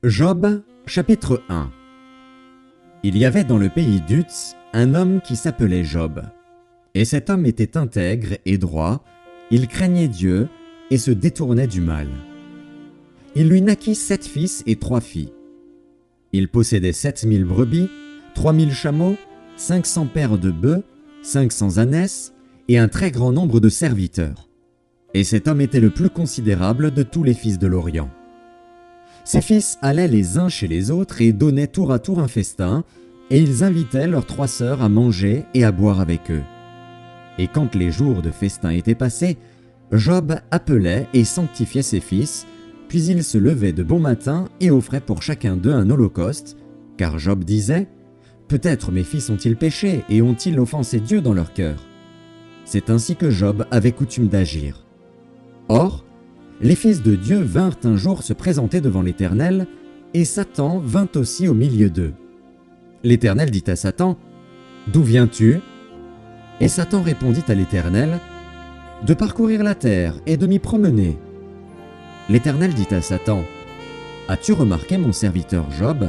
Job, chapitre 1. Il y avait dans le pays d'Uz un homme qui s'appelait Job. Et cet homme était intègre et droit, il craignait Dieu et se détournait du mal. Il lui naquit 7 fils et 3 filles. Il possédait 7000 brebis, 3000 chameaux, 500 paires de bœufs, 500 ânesses et un très grand nombre de serviteurs. Et cet homme était le plus considérable de tous les fils de l'Orient. Ses fils allaient les uns chez les autres et donnaient tour à tour un festin, et ils invitaient leurs 3 sœurs à manger et à boire avec eux. Et quand les jours de festin étaient passés, Job appelait et sanctifiait ses fils, puis il se levait de bon matin et offrait pour chacun d'eux un holocauste, car Job disait « Peut-être mes fils ont-ils péché et ont-ils offensé Dieu dans leur cœur ?» C'est ainsi que Job avait coutume d'agir. Or, les fils de Dieu vinrent un jour se présenter devant l'Éternel, et Satan vint aussi au milieu d'eux. L'Éternel dit à Satan, « D'où viens-tu » Et Satan répondit à l'Éternel, « De parcourir la terre et de m'y promener. » L'Éternel dit à Satan, « As-tu remarqué mon serviteur Job ?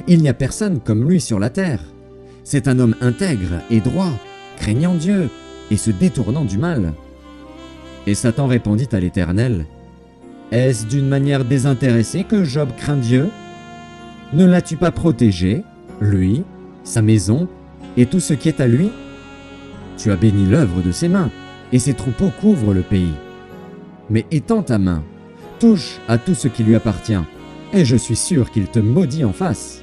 Il n'y a personne comme lui sur la terre. C'est un homme intègre et droit, craignant Dieu et se détournant du mal. » Et Satan répondit à l'Éternel, « Est-ce d'une manière désintéressée que Job craint Dieu ? Ne l'as-tu pas protégé, lui, sa maison et tout ce qui est à lui ? Tu as béni l'œuvre de ses mains, et ses troupeaux couvrent le pays. Mais étends ta main, touche à tout ce qui lui appartient, et je suis sûr qu'il te maudit en face. »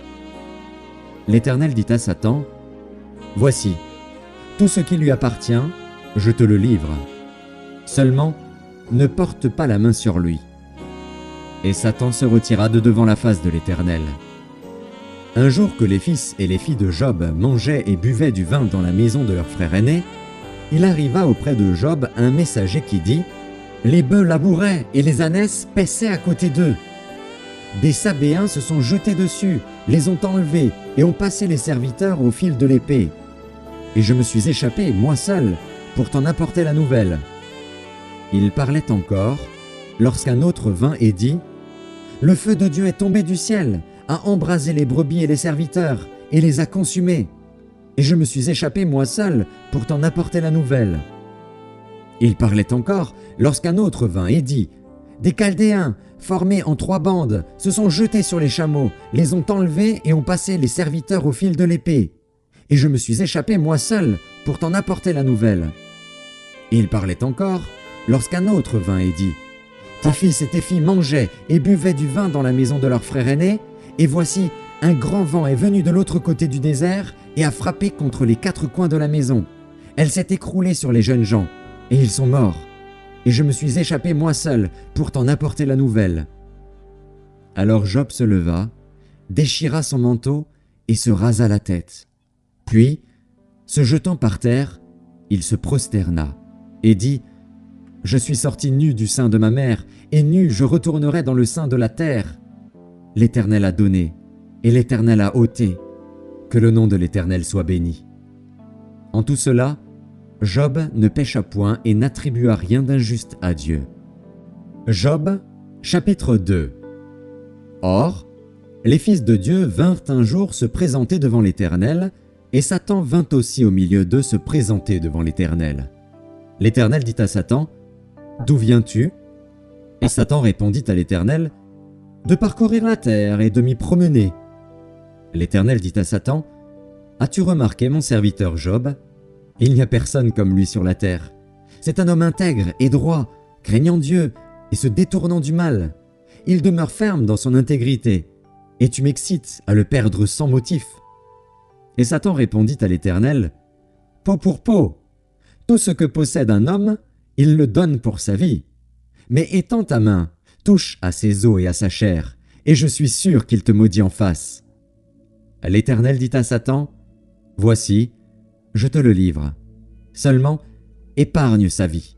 L'Éternel dit à Satan, « Voici, tout ce qui lui appartient, je te le livre. Seulement, ne porte pas la main sur lui. » Et Satan se retira de devant la face de l'Éternel. Un jour que les fils et les filles de Job mangeaient et buvaient du vin dans la maison de leur frère aîné, il arriva auprès de Job un messager qui dit « Les bœufs labouraient et les ânesses paissaient à côté d'eux. Des Sabéens se sont jetés dessus, les ont enlevés et ont passé les serviteurs au fil de l'épée. Et je me suis échappé, moi seul, pour t'en apporter la nouvelle. » Il parlait encore, lorsqu'un autre vint et dit « Le feu de Dieu est tombé du ciel, a embrasé les brebis et les serviteurs, et les a consumés. Et je me suis échappé moi seul pour t'en apporter la nouvelle. » Il parlait encore, lorsqu'un autre vint et dit « Des Chaldéens, formés en 3 bandes, se sont jetés sur les chameaux, les ont enlevés et ont passé les serviteurs au fil de l'épée. Et je me suis échappé moi seul pour t'en apporter la nouvelle. » Il parlait encore, lorsqu'un autre vint et dit « Tes fils et tes filles mangeaient et buvaient du vin dans la maison de leur frère aîné, et voici, un grand vent est venu de l'autre côté du désert et a frappé contre les 4 coins de la maison. Elle s'est écroulée sur les jeunes gens, et ils sont morts. Et je me suis échappé moi seul pour t'en apporter la nouvelle. » Alors Job se leva, déchira son manteau et se rasa la tête. Puis, se jetant par terre, il se prosterna et dit « Je suis sorti nu du sein de ma mère, et nu je retournerai dans le sein de la terre. L'Éternel a donné, et l'Éternel a ôté. Que le nom de l'Éternel soit béni. » En tout cela, Job ne pécha point et n'attribua rien d'injuste à Dieu. Job, chapitre 2. Or, les fils de Dieu vinrent un jour se présenter devant l'Éternel, et Satan vint aussi au milieu d'eux se présenter devant l'Éternel. L'Éternel dit à Satan, « D'où viens-tu » Et Satan répondit à l'Éternel, « De parcourir la terre et de m'y promener. » L'Éternel dit à Satan, « As-tu remarqué mon serviteur Job ? Il n'y a personne comme lui sur la terre. C'est un homme intègre et droit, craignant Dieu et se détournant du mal. Il demeure ferme dans son intégrité, et tu m'excites à le perdre sans motif. » Et Satan répondit à l'Éternel, « Peau pour peau. Tout ce que possède un homme, il le donne pour sa vie. Mais étends ta main, touche à ses os et à sa chair, et je suis sûr qu'il te maudit en face. » L'Éternel dit à Satan, « Voici, je te le livre. Seulement, épargne sa vie. »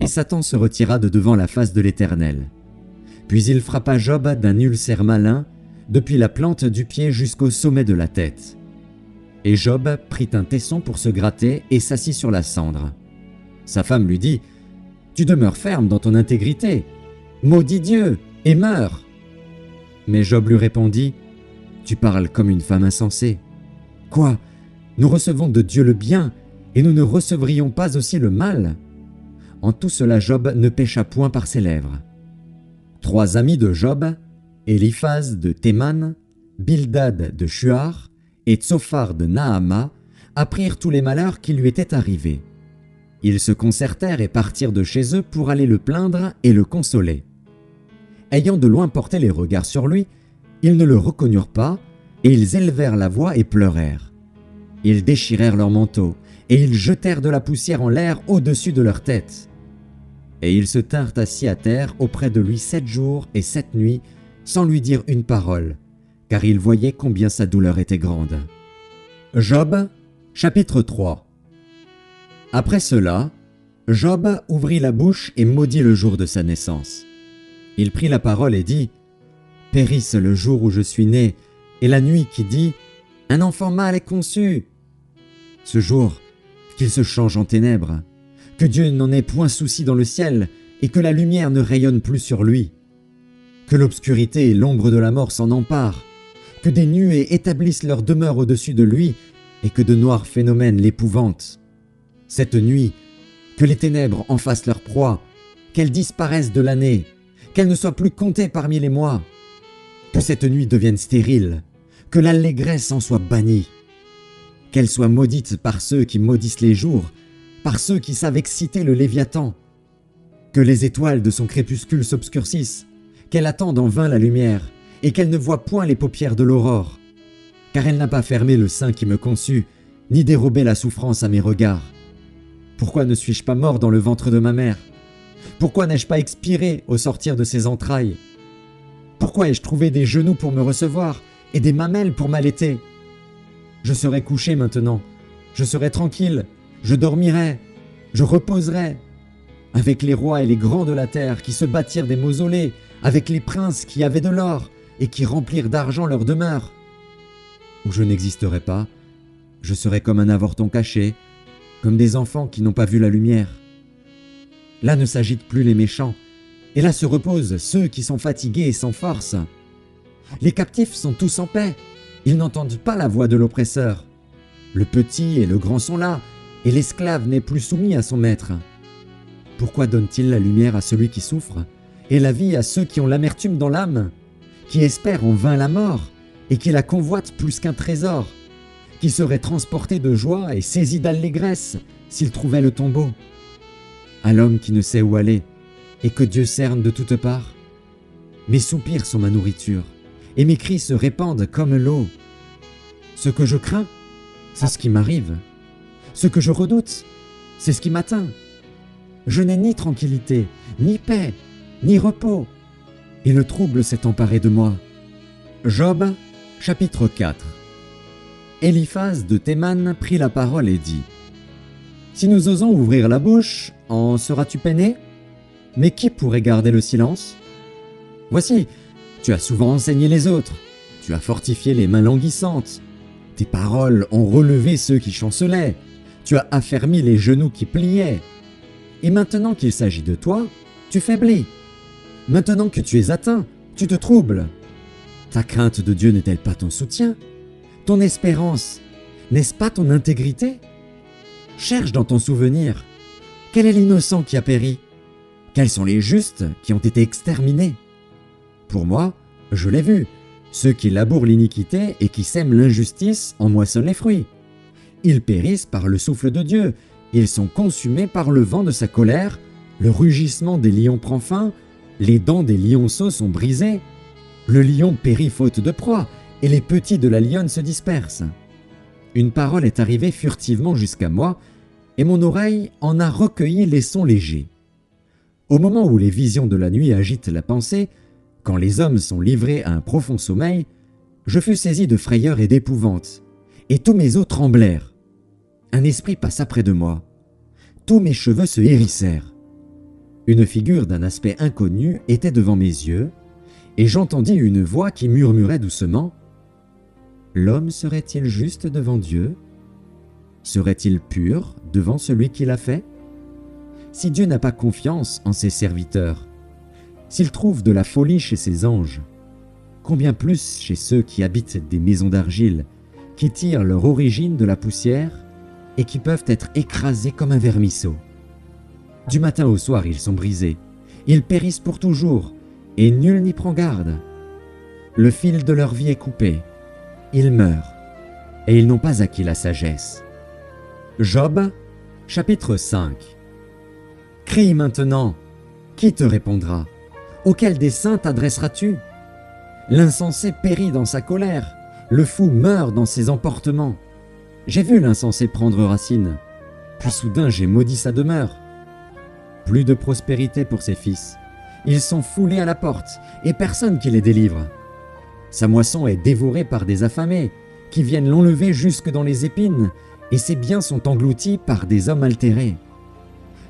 Et Satan se retira de devant la face de l'Éternel. Puis il frappa Job d'un ulcère malin, depuis la plante du pied jusqu'au sommet de la tête. Et Job prit un tesson pour se gratter et s'assit sur la cendre. Sa femme lui dit, « Tu demeures ferme dans ton intégrité. Maudis Dieu et meurs. » Mais Job lui répondit, « Tu parles comme une femme insensée. Quoi? Nous recevons de Dieu le bien, et nous ne recevrions pas aussi le mal ?» En tout cela, Job ne pécha point par ses lèvres. 3 amis de Job, Éliphaz de Théman, Bildad de Shuar et Tsophar de Naama, apprirent tous les malheurs qui lui étaient arrivés. Ils se concertèrent et partirent de chez eux pour aller le plaindre et le consoler. Ayant de loin porté les regards sur lui, ils ne le reconnurent pas, et ils élevèrent la voix et pleurèrent. Ils déchirèrent leurs manteaux, et ils jetèrent de la poussière en l'air au-dessus de leur tête. Et ils se tinrent assis à terre auprès de lui 7 jours et 7 nuits, sans lui dire une parole, car ils voyaient combien sa douleur était grande. Job, chapitre 3. Après cela, Job ouvrit la bouche et maudit le jour de sa naissance. Il prit la parole et dit, « Périsse le jour où je suis né, et la nuit qui dit, « Un enfant mâle est conçu !» Ce jour, qu'il se change en ténèbres, que Dieu n'en ait point souci dans le ciel, et que la lumière ne rayonne plus sur lui. Que l'obscurité et l'ombre de la mort s'en emparent, que des nuées établissent leur demeure au-dessus de lui, et que de noirs phénomènes l'épouvantent. Cette nuit, que les ténèbres en fassent leur proie, qu'elles disparaissent de l'année, qu'elles ne soient plus comptées parmi les mois. Que cette nuit devienne stérile, que l'allégresse en soit bannie. Qu'elle soit maudite par ceux qui maudissent les jours, par ceux qui savent exciter le Léviathan. Que les étoiles de son crépuscule s'obscurcissent, qu'elle attende en vain la lumière, et qu'elle ne voit point les paupières de l'aurore. Car elle n'a pas fermé le sein qui me conçut, ni dérobé la souffrance à mes regards. Pourquoi ne suis-je pas mort dans le ventre de ma mère? Pourquoi n'ai-je pas expiré au sortir de ses entrailles? Pourquoi ai-je trouvé des genoux pour me recevoir et des mamelles pour m'allaiter? Je serai couché maintenant, je serai tranquille, je dormirai, je reposerai, avec les rois et les grands de la terre qui se bâtirent des mausolées, avec les princes qui avaient de l'or et qui remplirent d'argent leur demeure. Où je n'existerai pas, je serai comme un avorton caché, comme des enfants qui n'ont pas vu la lumière. Là ne s'agitent plus les méchants, et là se reposent ceux qui sont fatigués et sans force. Les captifs sont tous en paix, ils n'entendent pas la voix de l'oppresseur. Le petit et le grand sont là, et l'esclave n'est plus soumis à son maître. Pourquoi donne-t-il la lumière à celui qui souffre, et la vie à ceux qui ont l'amertume dans l'âme, qui espèrent en vain la mort, et qui la convoitent plus qu'un trésor, qui seraient transportés de joie et saisis d'allégresse s'ils trouvaient le tombeau? À l'homme qui ne sait où aller, et que Dieu cerne de toutes parts. Mes soupirs sont ma nourriture, et mes cris se répandent comme l'eau. Ce que je crains, c'est ce qui m'arrive. Ce que je redoute, c'est ce qui m'atteint. Je n'ai ni tranquillité, ni paix, ni repos, et le trouble s'est emparé de moi. Job, chapitre 4. Éliphaz de Théman prit la parole et dit, « Si nous osons ouvrir la bouche, en seras-tu peiné? Mais qui pourrait garder le silence? Voici, tu as souvent enseigné les autres, tu as fortifié les mains languissantes, tes paroles ont relevé ceux qui chancelaient, tu as affermi les genoux qui pliaient. Et maintenant qu'il s'agit de toi, tu faiblis. Maintenant que tu es atteint, tu te troubles. Ta crainte de Dieu n'est-elle pas ton soutien? Ton espérance, n'est-ce pas ton intégrité? Cherche dans ton souvenir. Quel est l'innocent qui a péri? Quels sont les justes qui ont été exterminés? Pour moi, je l'ai vu, ceux qui labourent l'iniquité et qui sèment l'injustice en moissonnent les fruits. Ils périssent par le souffle de Dieu, ils sont consumés par le vent de sa colère, le rugissement des lions prend fin, les dents des lionceaux sont brisées, le lion périt faute de proie, et les petits de la lionne se dispersent. Une parole est arrivée furtivement jusqu'à moi, et mon oreille en a recueilli les sons légers. Au moment où les visions de la nuit agitent la pensée, quand les hommes sont livrés à un profond sommeil, je fus saisi de frayeur et d'épouvante, et tous mes os tremblèrent. Un esprit passa près de moi. Tous mes cheveux se hérissèrent. Une figure d'un aspect inconnu était devant mes yeux, et j'entendis une voix qui murmurait doucement « L'homme serait-il juste devant Dieu? Serait-il pur devant celui qui l'a fait? Si Dieu n'a pas confiance en ses serviteurs, s'il trouve de la folie chez ses anges, combien plus chez ceux qui habitent des maisons d'argile, qui tirent leur origine de la poussière et qui peuvent être écrasés comme un vermisseau. Du matin au soir, ils sont brisés, ils périssent pour toujours, et nul n'y prend garde. Le fil de leur vie est coupé, ils meurent, et ils n'ont pas acquis la sagesse. Job, chapitre 5. Crie maintenant, qui te répondra? Auquel dessein t'adresseras-tu? L'insensé périt dans sa colère, le fou meurt dans ses emportements. J'ai vu l'insensé prendre racine, puis soudain j'ai maudit sa demeure. Plus de prospérité pour ses fils, ils sont foulés à la porte, et personne qui les délivre. Sa moisson est dévorée par des affamés, qui viennent l'enlever jusque dans les épines, et ses biens sont engloutis par des hommes altérés.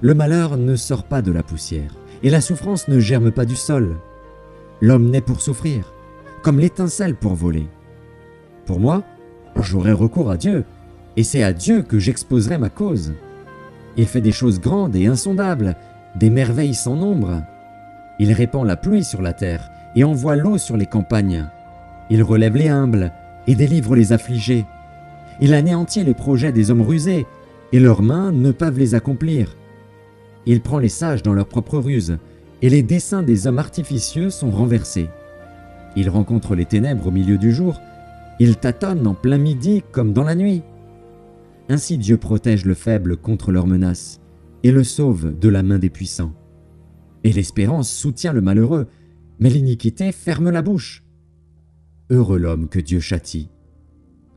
Le malheur ne sort pas de la poussière, et la souffrance ne germe pas du sol. L'homme naît pour souffrir, comme l'étincelle pour voler. Pour moi, j'aurai recours à Dieu, et c'est à Dieu que j'exposerai ma cause. Il fait des choses grandes et insondables, des merveilles sans nombre. Il répand la pluie sur la terre et envoie l'eau sur les campagnes. Il relève les humbles et délivre les affligés. Il anéantit les projets des hommes rusés, et leurs mains ne peuvent les accomplir. Il prend les sages dans leur propre ruse, et les desseins des hommes artificieux sont renversés. Il rencontre les ténèbres au milieu du jour, il tâtonne en plein midi comme dans la nuit. Ainsi Dieu protège le faible contre leurs menaces, et le sauve de la main des puissants. Et l'espérance soutient le malheureux, mais l'iniquité ferme la bouche. Heureux l'homme que Dieu châtie.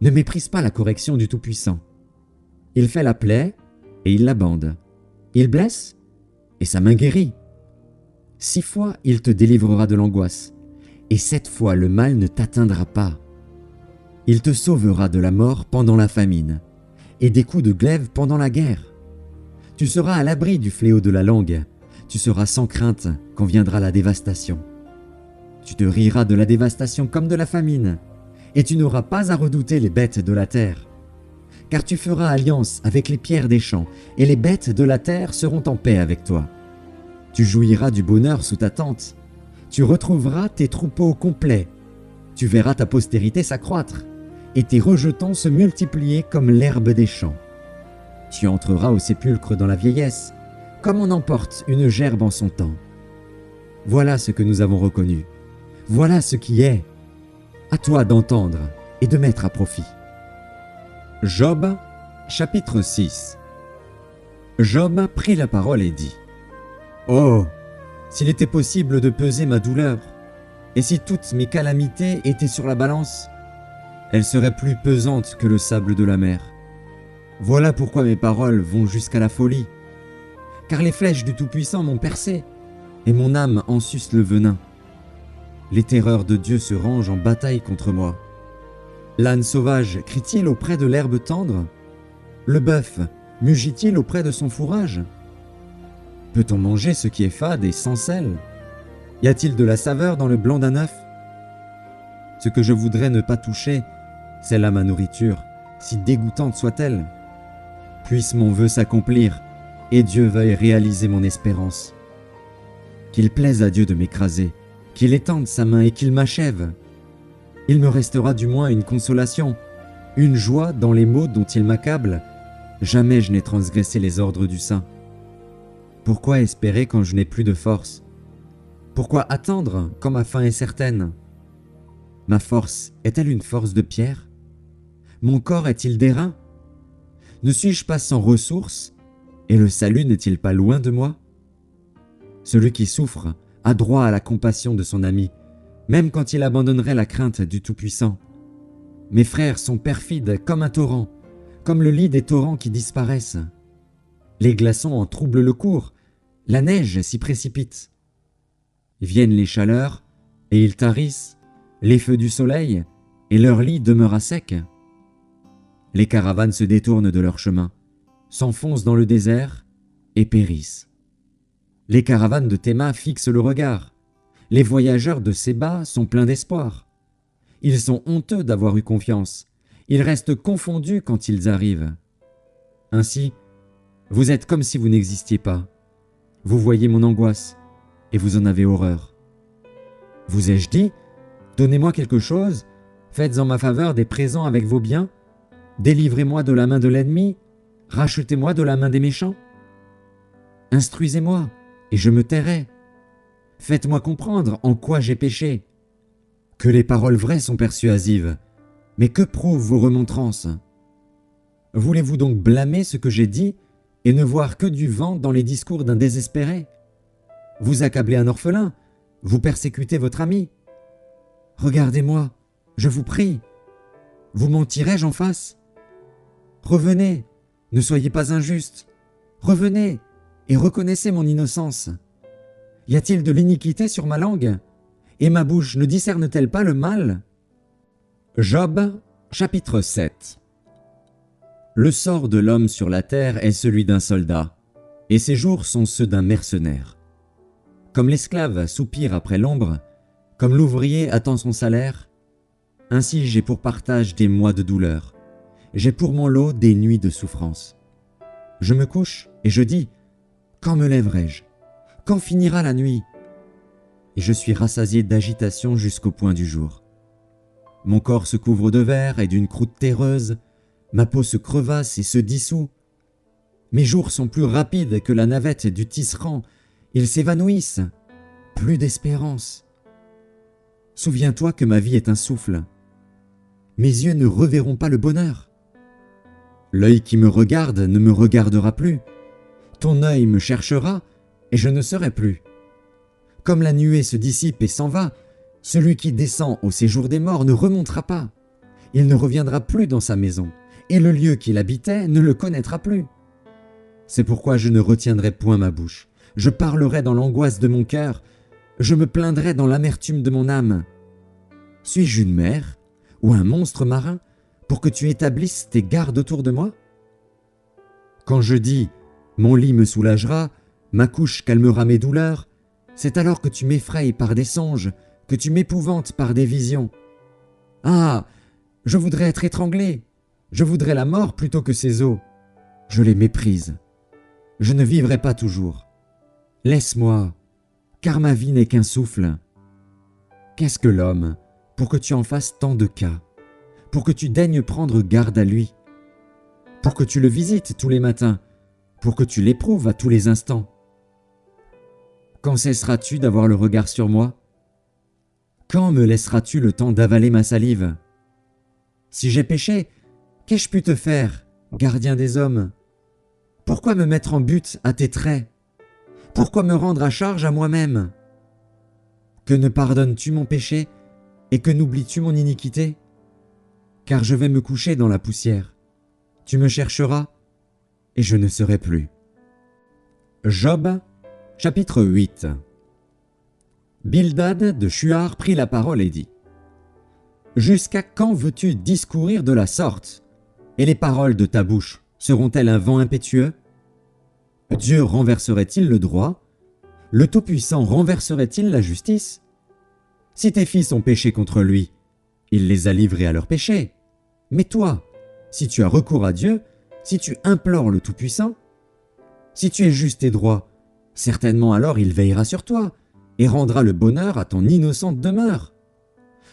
Ne méprise pas la correction du Tout-Puissant. Il fait la plaie, et il la bande. Il blesse, et sa main guérit. 6 fois il te délivrera de l'angoisse, et 7 fois le mal ne t'atteindra pas. Il te sauvera de la mort pendant la famine, et des coups de glaive pendant la guerre. Tu seras à l'abri du fléau de la langue, tu seras sans crainte quand viendra la dévastation. Tu te riras de la dévastation comme de la famine, et tu n'auras pas à redouter les bêtes de la terre. Car tu feras alliance avec les pierres des champs, et les bêtes de la terre seront en paix avec toi. Tu jouiras du bonheur sous ta tente, tu retrouveras tes troupeaux complets, tu verras ta postérité s'accroître, et tes rejetons se multiplier comme l'herbe des champs. Tu entreras au sépulcre dans la vieillesse, comme on emporte une gerbe en son temps. Voilà ce que nous avons reconnu, voilà ce qui est. À toi d'entendre et de mettre à profit. Job, chapitre 6. Job prit la parole et dit : Oh, s'il était possible de peser ma douleur, et si toutes mes calamités étaient sur la balance, elles seraient plus pesantes que le sable de la mer. Voilà pourquoi mes paroles vont jusqu'à la folie, car les flèches du Tout-Puissant m'ont percé, et mon âme en suce le venin. Les terreurs de Dieu se rangent en bataille contre moi. L'âne sauvage crie-t-il auprès de l'herbe tendre? Le bœuf mugit-il auprès de son fourrage? Peut-on manger ce qui est fade et sans sel? Y a-t-il de la saveur dans le blanc d'un œuf? Ce que je voudrais ne pas toucher, c'est là ma nourriture, si dégoûtante soit-elle. Puisse mon vœu s'accomplir, et Dieu veuille réaliser mon espérance. Qu'il plaise à Dieu de m'écraser, qu'il étende sa main et qu'il m'achève. Il me restera du moins une consolation, une joie dans les maux dont il m'accable. Jamais je n'ai transgressé les ordres du Saint. Pourquoi espérer quand je n'ai plus de force? Pourquoi attendre quand ma fin est certaine? Ma force est-elle une force de pierre? Mon corps est-il d'airain? Ne suis-je pas sans ressources, et le salut n'est-il pas loin de moi? Celui qui souffre a droit à la compassion de son ami, même quand il abandonnerait la crainte du Tout-Puissant. Mes frères sont perfides comme un torrent, comme le lit des torrents qui disparaissent. Les glaçons en troublent le cours, la neige s'y précipite. Viennent les chaleurs, et ils tarissent, les feux du soleil, et leur lit demeure à sec. Les caravanes se détournent de leur chemin, s'enfoncent dans le désert, et périssent. Les caravanes de Théma fixent le regard. Les voyageurs de Séba sont pleins d'espoir. Ils sont honteux d'avoir eu confiance. Ils restent confondus quand ils arrivent. Ainsi, vous êtes comme si vous n'existiez pas. Vous voyez mon angoisse, et vous en avez horreur. Vous ai-je dit, Donnez-moi quelque chose, faites en ma faveur des présents avec vos biens, délivrez-moi de la main de l'ennemi, rachetez-moi de la main des méchants. Instruisez-moi, et je me tairai. Faites-moi comprendre en quoi j'ai péché. Que les paroles vraies sont persuasives, mais que prouvent vos remontrances? Voulez-vous donc blâmer ce que j'ai dit et ne voir que du vent dans les discours d'un désespéré? Vous accablez un orphelin, vous persécutez votre ami. Regardez-moi, je vous prie. Vous mentirai-je en face? Revenez, ne soyez pas injuste. Revenez et reconnaissez mon innocence. Y a-t-il de l'iniquité sur ma langue? Et ma bouche ne discerne-t-elle pas le mal? Job, chapitre 7. Le sort de l'homme sur la terre est celui d'un soldat, et ses jours sont ceux d'un mercenaire. Comme l'esclave soupire après l'ombre, comme l'ouvrier attend son salaire, ainsi j'ai pour partage des mois de douleur, j'ai pour mon lot des nuits de souffrance. Je me couche et je dis, quand me lèverai-je? Quand finira la nuit? Et je suis rassasié d'agitation jusqu'au point du jour. Mon corps se couvre de verre et d'une croûte terreuse, ma peau se crevasse et se dissout. Mes jours sont plus rapides que la navette du tisserand, ils s'évanouissent, plus d'espérance. Souviens-toi que ma vie est un souffle. Mes yeux ne reverront pas le bonheur. L'œil qui me regarde ne me regardera plus. Ton œil me cherchera et je ne serai plus. Comme la nuée se dissipe et s'en va, celui qui descend au séjour des morts ne remontera pas. Il ne reviendra plus dans sa maison, et le lieu qu'il habitait ne le connaîtra plus. C'est pourquoi je ne retiendrai point ma bouche. Je parlerai dans l'angoisse de mon cœur. Je me plaindrai dans l'amertume de mon âme. Suis-je une mer ou un monstre marin pour que tu établisses tes gardes autour de moi? Quand je dis « mon lit me soulagera, ma couche calmera mes douleurs », c'est alors que tu m'effrayes par des songes, que tu m'épouvantes par des visions. Ah, je voudrais être étranglé, je voudrais la mort plutôt que ces eaux. Je les méprise. Je ne vivrai pas toujours. Laisse-moi, car ma vie n'est qu'un souffle. Qu'est-ce que l'homme pour que tu en fasses tant de cas, pour que tu daignes prendre garde à lui, pour que tu le visites tous les matins, pour que tu l'éprouves à tous les instants? Quand cesseras-tu d'avoir le regard sur moi? Quand me laisseras-tu le temps d'avaler ma salive? Si j'ai péché, qu'ai-je pu te faire, gardien des hommes? Pourquoi me mettre en butte à tes traits? Pourquoi me rendre à charge à moi-même? Que ne pardonnes-tu mon péché et que n'oublies-tu mon iniquité? Car je vais me coucher dans la poussière. Tu me chercheras et je ne serai plus. Job, chapitre 8. Bildad de Shuar prit la parole et dit: Jusqu'à quand veux-tu discourir de la sorte? Et les paroles de ta bouche seront-elles un vent impétueux? Dieu renverserait-il le droit? Le Tout-Puissant renverserait-il la justice? Si tes fils ont péché contre lui, il les a livrés à leurs péchés. Mais toi, si tu as recours à Dieu, si tu implores le Tout-Puissant, si tu es juste et droit, certainement alors il veillera sur toi et rendra le bonheur à ton innocente demeure.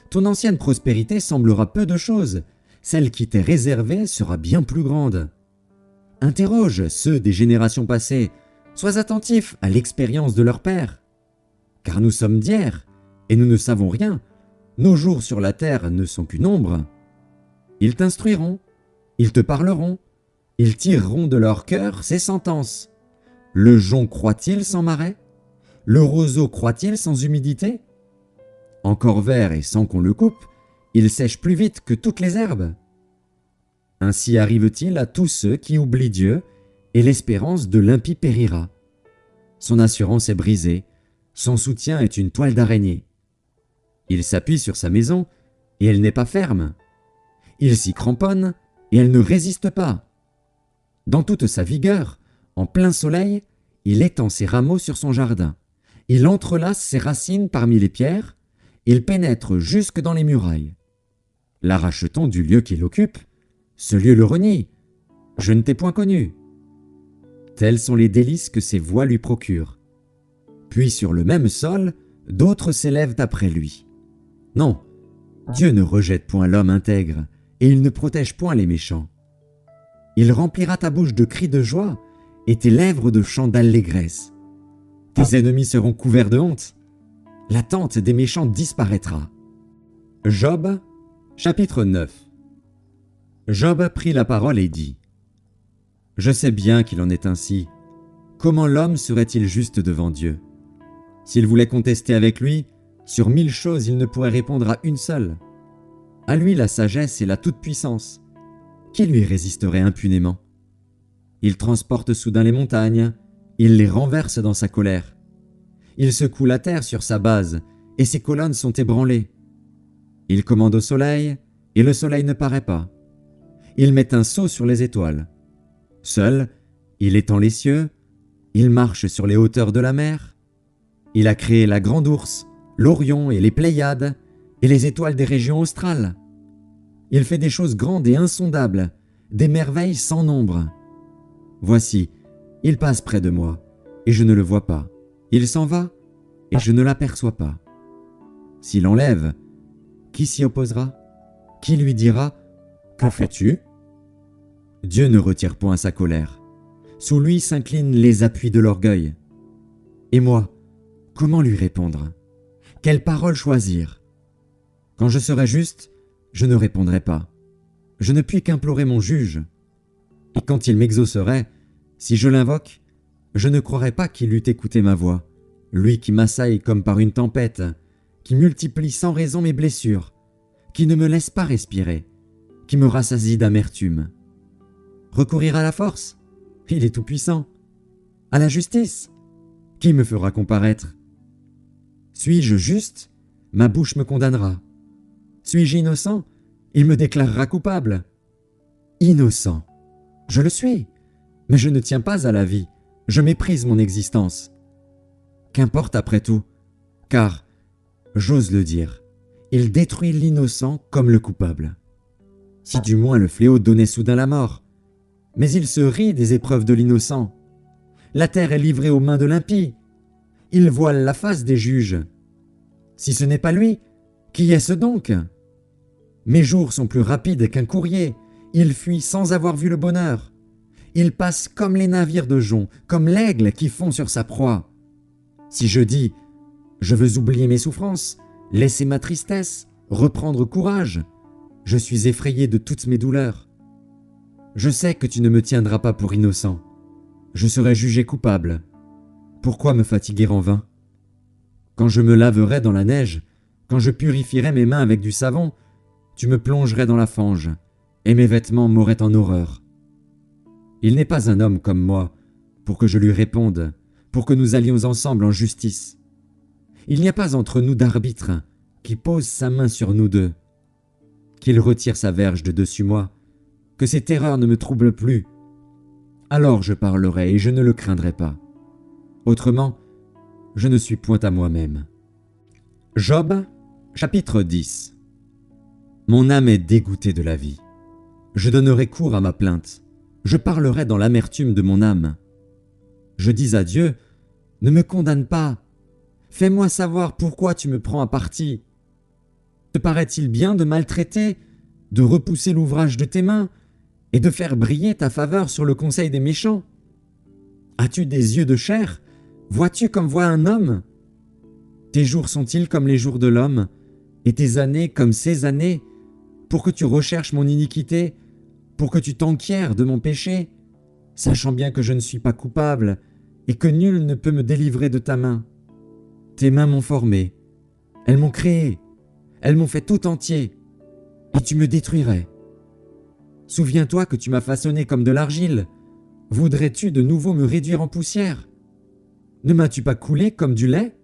Ton ancienne prospérité semblera peu de chose, celle qui t'est réservée sera bien plus grande. Interroge ceux des générations passées, sois attentif à l'expérience de leur père. Car nous sommes d'hier, et nous ne savons rien, nos jours sur la terre ne sont qu'une ombre. Ils t'instruiront, ils te parleront, ils tireront de leur cœur ces sentences. Le jonc croît-il sans marais? Le roseau croît-il sans humidité? Encore vert et sans qu'on le coupe, il sèche plus vite que toutes les herbes. Ainsi arrive-t-il à tous ceux qui oublient Dieu, et l'espérance de l'impie périra. Son assurance est brisée, son soutien est une toile d'araignée. Il s'appuie sur sa maison, et elle n'est pas ferme. Il s'y cramponne, et elle ne résiste pas. Dans toute sa vigueur, en plein soleil, il étend ses rameaux sur son jardin. Il entrelace ses racines parmi les pierres, il pénètre jusque dans les murailles. L'arrache-t-on du lieu qu'il occupe? Ce lieu le renie. Je ne t'ai point connu. Tels sont les délices que ses voies lui procurent. Puis sur le même sol, d'autres s'élèvent après lui. Non, Dieu ne rejette point l'homme intègre, et il ne protège point les méchants. Il remplira ta bouche de cris de joie, et tes lèvres de chants d'allégresse. Tes ennemis seront couverts de honte. La tente des méchants disparaîtra. Job, chapitre 9. Job prit la parole et dit : Je sais bien qu'il en est ainsi. Comment l'homme serait-il juste devant Dieu ? S'il voulait contester avec lui, sur 1000 choses il ne pourrait répondre à une seule. À lui la sagesse et la toute-puissance. Qui lui résisterait impunément ? Il transporte soudain les montagnes, il les renverse dans sa colère. Il secoue la terre sur sa base, et ses colonnes sont ébranlées. Il commande au soleil, et le soleil ne paraît pas. Il met un sceau sur les étoiles. Seul, il étend les cieux, il marche sur les hauteurs de la mer. Il a créé la grande ours, l'Orion et les Pléiades, et les étoiles des régions australes. Il fait des choses grandes et insondables, des merveilles sans nombre. Voici, il passe près de moi, et je ne le vois pas. Il s'en va, et je ne l'aperçois pas. S'il enlève, qui s'y opposera ? Qui lui dira : Que fais-tu ? Dieu ne retire point sa colère. Sous lui s'inclinent les appuis de l'orgueil. Et moi, comment lui répondre ? Quelle parole choisir ? Quand je serai juste, je ne répondrai pas. Je ne puis qu'implorer mon juge. Et quand il m'exaucerait, si je l'invoque, je ne croirais pas qu'il eût écouté ma voix, lui qui m'assaille comme par une tempête, qui multiplie sans raison mes blessures, qui ne me laisse pas respirer, qui me rassasie d'amertume. Recourir à la force ? Il est tout-puissant. À la justice ? Qui me fera comparaître ? Suis-je juste ? Ma bouche me condamnera. Suis-je innocent ? Il me déclarera coupable. Innocent. Je le suis, mais je ne tiens pas à la vie. Je méprise mon existence. Qu'importe après tout, car, j'ose le dire, il détruit l'innocent comme le coupable. Si du moins le fléau donnait soudain la mort, mais il se rit des épreuves de l'innocent. La terre est livrée aux mains de l'impie. Il voile la face des juges. Si ce n'est pas lui, qui est-ce donc ? Mes jours sont plus rapides qu'un courrier. Il fuit sans avoir vu le bonheur. Il passe comme les navires de jonc, comme l'aigle qui fond sur sa proie. Si je dis : je veux oublier mes souffrances, laisser ma tristesse, reprendre courage, je suis effrayé de toutes mes douleurs. Je sais que tu ne me tiendras pas pour innocent. Je serai jugé coupable. Pourquoi me fatiguer en vain ? Quand je me laverai dans la neige, quand je purifierai mes mains avec du savon, tu me plongerais dans la fange, et mes vêtements m'auraient en horreur. Il n'est pas un homme comme moi, pour que je lui réponde, pour que nous allions ensemble en justice. Il n'y a pas entre nous d'arbitre qui pose sa main sur nous deux. Qu'il retire sa verge de dessus moi, que ces terreurs ne me troublent plus. Alors je parlerai et je ne le craindrai pas. Autrement, je ne suis point à moi-même. Job, chapitre 10. Mon âme est dégoûtée de la vie. Je donnerai cours à ma plainte. Je parlerai dans l'amertume de mon âme. Je dis à Dieu : ne me condamne pas. Fais-moi savoir pourquoi tu me prends à partie. Te paraît-il bien de maltraiter, de repousser l'ouvrage de tes mains et de faire briller ta faveur sur le conseil des méchants ? As-tu des yeux de chair ? Vois-tu comme voit un homme ? Tes jours sont-ils comme les jours de l'homme, et tes années comme ses années, pour que tu recherches mon iniquité, pour que tu t'enquières de mon péché, sachant bien que je ne suis pas coupable, et que nul ne peut me délivrer de ta main. Tes mains m'ont formé, elles m'ont créé, elles m'ont fait tout entier, et tu me détruirais. Souviens-toi que tu m'as façonné comme de l'argile. Voudrais-tu de nouveau me réduire en poussière ? Ne m'as-tu pas coulé comme du lait ?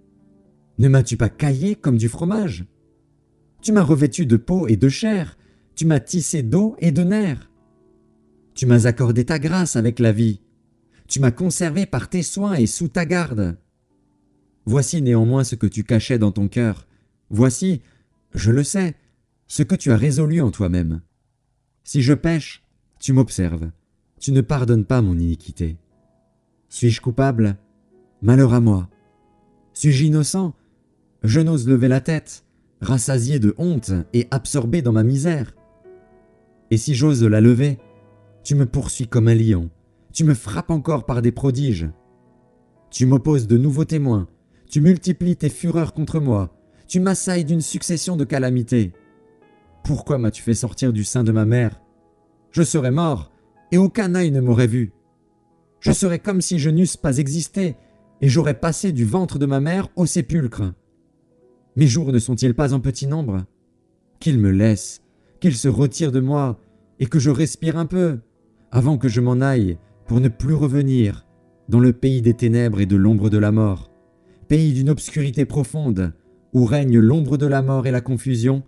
Ne m'as-tu pas caillé comme du fromage ? Tu m'as revêtu de peau et de chair, tu m'as tissé d'eau et de nerfs. Tu m'as accordé ta grâce avec la vie, tu m'as conservé par tes soins et sous ta garde. Voici néanmoins ce que tu cachais dans ton cœur. Voici, je le sais, ce que tu as résolu en toi-même. Si je pêche, tu m'observes, tu ne pardonnes pas mon iniquité. Suis-je coupable ? Malheur à moi. Suis-je innocent ? Je n'ose lever la tête. rassasié de honte et absorbé dans ma misère. Et si j'ose la lever, tu me poursuis comme un lion, tu me frappes encore par des prodiges. Tu m'opposes de nouveaux témoins, tu multiplies tes fureurs contre moi, tu m'assailles d'une succession de calamités. Pourquoi m'as-tu fait sortir du sein de ma mère? Je serais mort, et aucun œil ne m'aurait vu. Je serais comme si je n'eusse pas existé, et j'aurais passé du ventre de ma mère au sépulcre. Mes jours ne sont-ils pas en petit nombre? Qu'il me laisse, qu'il se retire de moi, et que je respire un peu, avant que je m'en aille, pour ne plus revenir, dans le pays des ténèbres et de l'ombre de la mort, pays d'une obscurité profonde, où règne l'ombre de la mort et la confusion,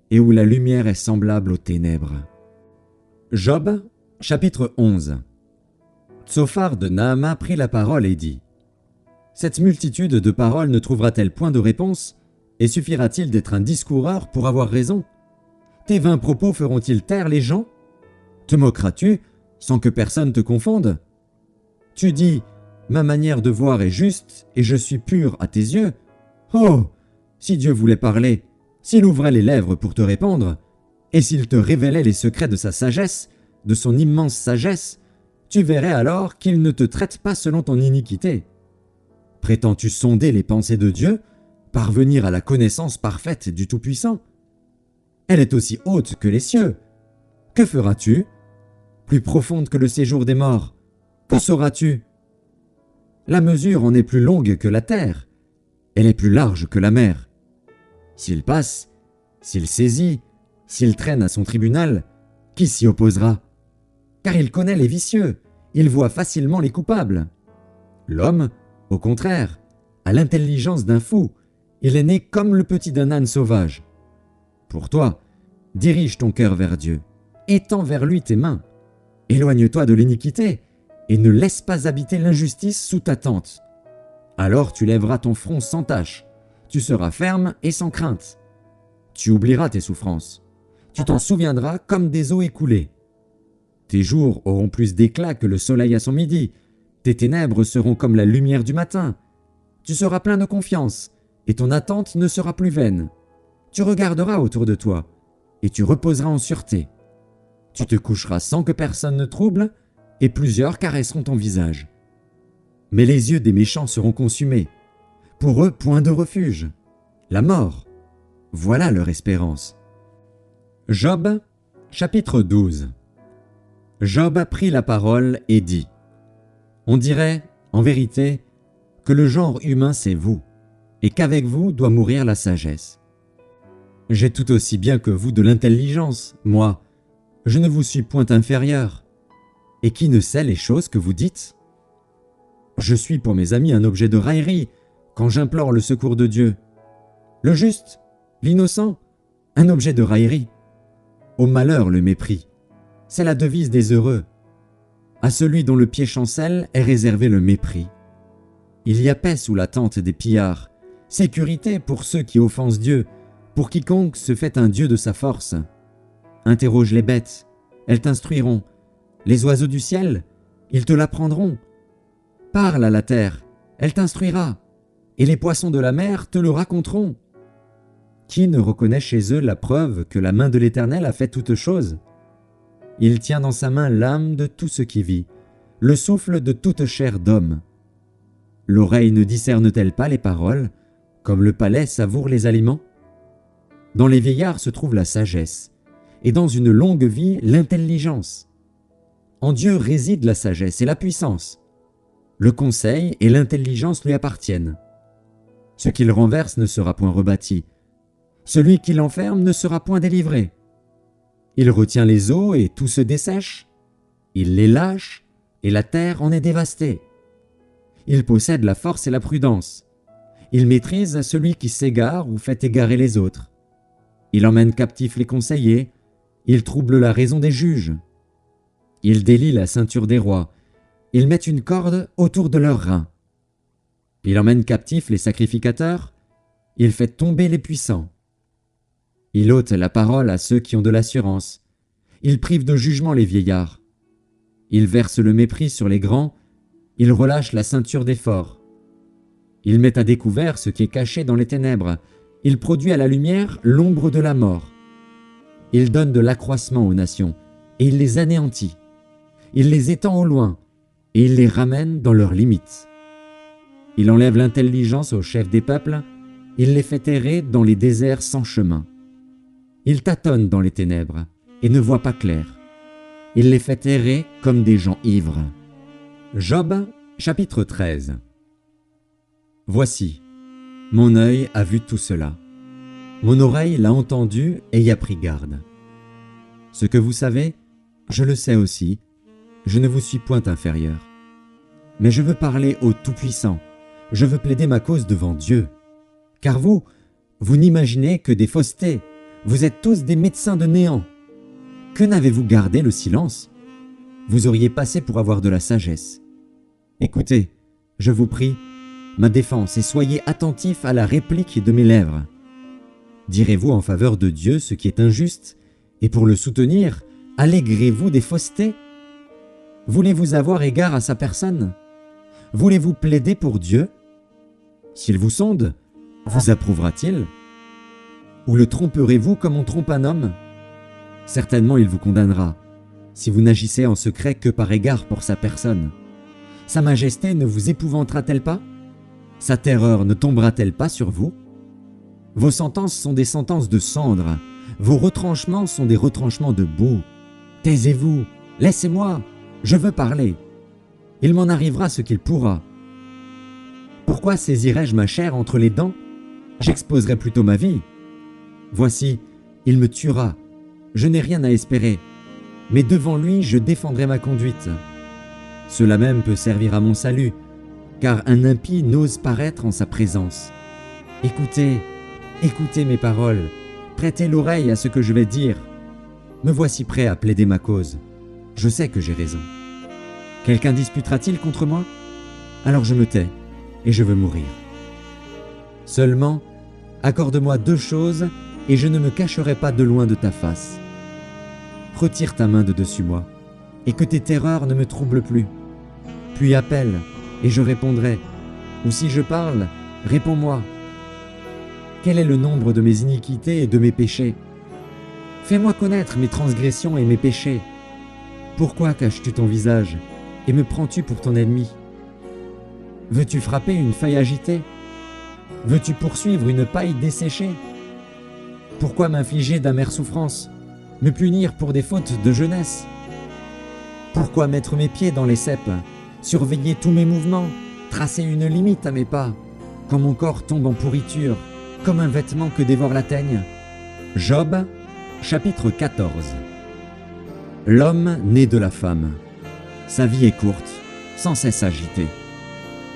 et où la lumière est semblable aux ténèbres. Job, chapitre 11. Tsophar de Naama prit la parole et dit : Cette multitude de paroles ne trouvera-t-elle point de réponse, et suffira-t-il d'être un discoureur pour avoir raison? Tes vains propos feront-ils taire les gens? Te moqueras-tu sans que personne te confonde? Tu dis : Ma manière de voir est juste, et je suis pur à tes yeux. Oh! Si Dieu voulait parler, s'il ouvrait les lèvres pour te répondre, et s'il te révélait les secrets de sa sagesse, de son immense sagesse, tu verrais alors qu'il ne te traite pas selon ton iniquité. Prétends-tu sonder les pensées de Dieu, parvenir à la connaissance parfaite du Tout-Puissant? Elle est aussi haute que les cieux. Que feras-tu? Plus profonde que le séjour des morts. Que sauras-tu? La mesure en est plus longue que la terre. Elle est plus large que la mer. S'il passe, s'il saisit, s'il traîne à son tribunal, qui s'y opposera? Car il connaît les vicieux, il voit facilement les coupables. L'homme, au contraire, a l'intelligence d'un fou, il est né comme le petit d'un âne sauvage. Pour toi, dirige ton cœur vers Dieu, étends vers lui tes mains. Éloigne-toi de l'iniquité, et ne laisse pas habiter l'injustice sous ta tente. Alors tu lèveras ton front sans tache, tu seras ferme et sans crainte. Tu oublieras tes souffrances, tu t'en souviendras comme des eaux écoulées. Tes jours auront plus d'éclat que le soleil à son midi, tes ténèbres seront comme la lumière du matin. Tu seras plein de confiance, et ton attente ne sera plus vaine. Tu regarderas autour de toi, et tu reposeras en sûreté. Tu te coucheras sans que personne ne trouble, et plusieurs caresseront ton visage. Mais les yeux des méchants seront consumés. Pour eux, point de refuge. La mort. Voilà leur espérance. Job, chapitre 12. Job prit la parole et dit : On dirait, en vérité, que le genre humain c'est vous, et qu'avec vous doit mourir la sagesse. J'ai tout aussi bien que vous de l'intelligence, moi, je ne vous suis point inférieur. Et qui ne sait les choses que vous dites? Je suis pour mes amis un objet de raillerie quand j'implore le secours de Dieu. Le juste, l'innocent, un objet de raillerie. Au malheur le mépris, c'est la devise des heureux. À celui dont le pied chancelle est réservé le mépris. Il y a paix sous la tente des pillards, sécurité pour ceux qui offensent Dieu, pour quiconque se fait un Dieu de sa force. Interroge les bêtes, elles t'instruiront. Les oiseaux du ciel, ils te l'apprendront. Parle à la terre, elle t'instruira, et les poissons de la mer te le raconteront. Qui ne reconnaît chez eux la preuve que la main de l'Éternel a fait toutes choses? Il tient dans sa main l'âme de tout ce qui vit, le souffle de toute chair d'homme. L'oreille ne discerne-t-elle pas les paroles, comme le palais savoure les aliments? Dans les vieillards se trouve la sagesse, et dans une longue vie l'intelligence. En Dieu réside la sagesse et la puissance. Le conseil et l'intelligence lui appartiennent. Ce qu'il renverse ne sera point rebâti. Celui qui l'enferme ne sera point délivré. Il retient les eaux et tout se dessèche. Il les lâche et la terre en est dévastée. Il possède la force et la prudence. Il maîtrise celui qui s'égare ou fait égarer les autres. Il emmène captifs les conseillers. Il trouble la raison des juges. Il délie la ceinture des rois. Il met une corde autour de leurs reins. Il emmène captifs les sacrificateurs. Il fait tomber les puissants. Il ôte la parole à ceux qui ont de l'assurance. Il prive de jugement les vieillards. Il verse le mépris sur les grands. Il relâche la ceinture des forts. Il met à découvert ce qui est caché dans les ténèbres. Il produit à la lumière l'ombre de la mort. Il donne de l'accroissement aux nations, et il les anéantit. Il les étend au loin, et il les ramène dans leurs limites. Il enlève l'intelligence aux chefs des peuples, il les fait errer dans les déserts sans chemin. Il tâtonne dans les ténèbres, et ne voit pas clair. Il les fait errer comme des gens ivres. Job, chapitre 13. Voici, mon œil a vu tout cela. Mon oreille l'a entendu et y a pris garde. Ce que vous savez, je le sais aussi, je ne vous suis point inférieur. Mais je veux parler au Tout-Puissant, je veux plaider ma cause devant Dieu. Car vous n'imaginez que des faussetés, vous êtes tous des médecins de néant. Que n'avez-vous gardé le silence? Vous auriez passé pour avoir de la sagesse. Écoutez, je vous prie, ma défense, et soyez attentifs à la réplique de mes lèvres. Direz-vous en faveur de Dieu ce qui est injuste, et pour le soutenir, allégrez-vous des faussetés? Voulez-vous avoir égard à sa personne? Voulez-vous plaider pour Dieu? S'il vous sonde, vous approuvera-t-il? Ou le tromperez-vous comme on trompe un homme? Certainement il vous condamnera, si vous n'agissez en secret que par égard pour sa personne. Sa majesté ne vous épouvantera-t-elle pas? Sa terreur ne tombera-t-elle pas sur vous? Vos sentences sont des sentences de cendre, vos retranchements sont des retranchements de boue. Taisez-vous, laissez-moi, je veux parler. Il m'en arrivera ce qu'il pourra. Pourquoi saisirais-je ma chair entre les dents? J'exposerai plutôt ma vie. Voici, il me tuera, je n'ai rien à espérer, mais devant lui je défendrai ma conduite. Cela même peut servir à mon salut, car un impie n'ose paraître en sa présence. Écoutez, écoutez mes paroles, prêtez l'oreille à ce que je vais dire. Me voici prêt à plaider ma cause. Je sais que j'ai raison. Quelqu'un disputera-t-il contre moi? Alors je me tais, et je veux mourir. Seulement, accorde-moi 2 choses, et je ne me cacherai pas de loin de ta face. Retire ta main de dessus moi, et que tes terreurs ne me troublent plus. Puis appelle, et je répondrai. Ou si je parle, réponds-moi. Quel est le nombre de mes iniquités et de mes péchés? Fais-moi connaître mes transgressions et mes péchés. Pourquoi caches-tu ton visage et me prends-tu pour ton ennemi? Veux-tu frapper une feuille agitée? Veux-tu poursuivre une paille desséchée? Pourquoi m'infliger d'amères souffrances, me punir pour des fautes de jeunesse? Pourquoi mettre mes pieds dans les ceps, surveiller tous mes mouvements, tracer une limite à mes pas, quand mon corps tombe en pourriture, comme un vêtement que dévore la teigne? Job, chapitre 14. L'homme naît de la femme. Sa vie est courte, sans cesse agitée.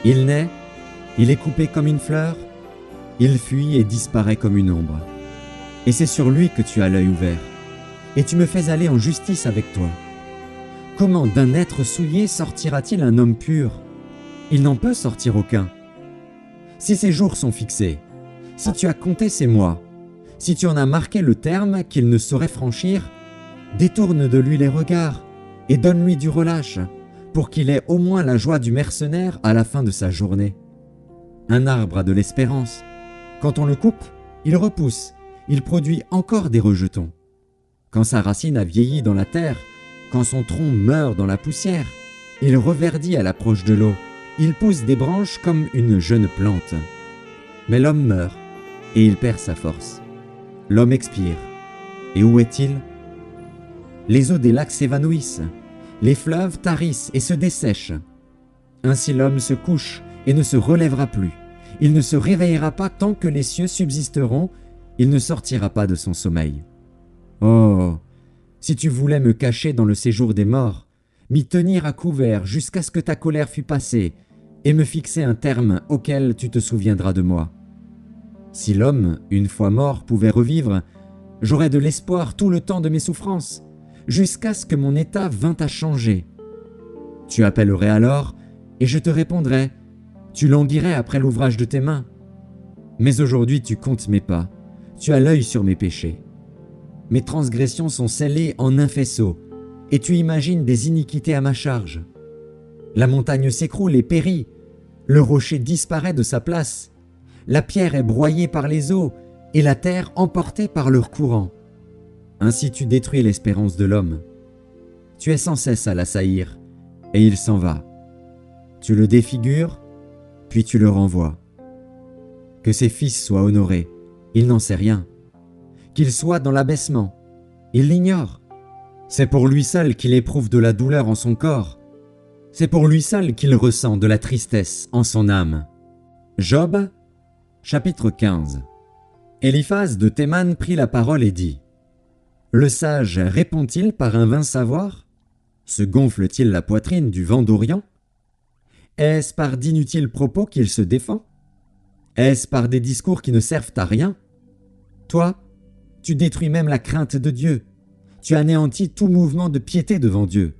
Il naît, il est coupé comme une fleur, il fuit et disparaît comme une ombre. Et c'est sur lui que tu as l'œil ouvert, et tu me fais aller en justice avec toi. Comment d'un être souillé sortira-t-il un homme pur? Il n'en peut sortir aucun. Si ses jours sont fixés, si tu as compté ses mois, si tu en as marqué le terme qu'il ne saurait franchir, détourne de lui les regards et donne-lui du relâche, pour qu'il ait au moins la joie du mercenaire à la fin de sa journée. Un arbre a de l'espérance. Quand on le coupe, il repousse, il produit encore des rejetons. Quand sa racine a vieilli dans la terre, quand son tronc meurt dans la poussière, il reverdit à l'approche de l'eau, il pousse des branches comme une jeune plante. Mais l'homme meurt, et il perd sa force. L'homme expire. Et où est-il? Les eaux des lacs s'évanouissent, les fleuves tarissent et se dessèchent. Ainsi l'homme se couche et ne se relèvera plus. Il ne se réveillera pas tant que les cieux subsisteront, il ne sortira pas de son sommeil. Oh, si tu voulais me cacher dans le séjour des morts, m'y tenir à couvert jusqu'à ce que ta colère fût passée, et me fixer un terme auquel tu te souviendras de moi. Si l'homme, une fois mort, pouvait revivre, j'aurais de l'espoir tout le temps de mes souffrances, jusqu'à ce que mon état vînt à changer. Tu appellerais alors, et je te répondrais, tu languirais après l'ouvrage de tes mains. Mais aujourd'hui tu comptes mes pas, tu as l'œil sur mes péchés. Mes transgressions sont scellées en un faisceau, et tu imagines des iniquités à ma charge. La montagne s'écroule et périt, le rocher disparaît de sa place, la pierre est broyée par les eaux, et la terre emportée par leur courant. Ainsi tu détruis l'espérance de l'homme. Tu es sans cesse à l'assaillir, et il s'en va. Tu le défigures, puis tu le renvoies. Que ses fils soient honorés, il n'en sait rien. Qu'il soit dans l'abaissement, il l'ignore. C'est pour lui seul qu'il éprouve de la douleur en son corps. C'est pour lui seul qu'il ressent de la tristesse en son âme. Job, chapitre 15. Éliphaz de Théman prit la parole et dit : Le sage répond-il par un vain savoir ? Se gonfle-t-il la poitrine du vent d'Orient ? Est-ce par d'inutiles propos qu'il se défend ? Est-ce par des discours qui ne servent à rien ? Toi, tu détruis même la crainte de Dieu. Tu anéantis tout mouvement de piété devant Dieu.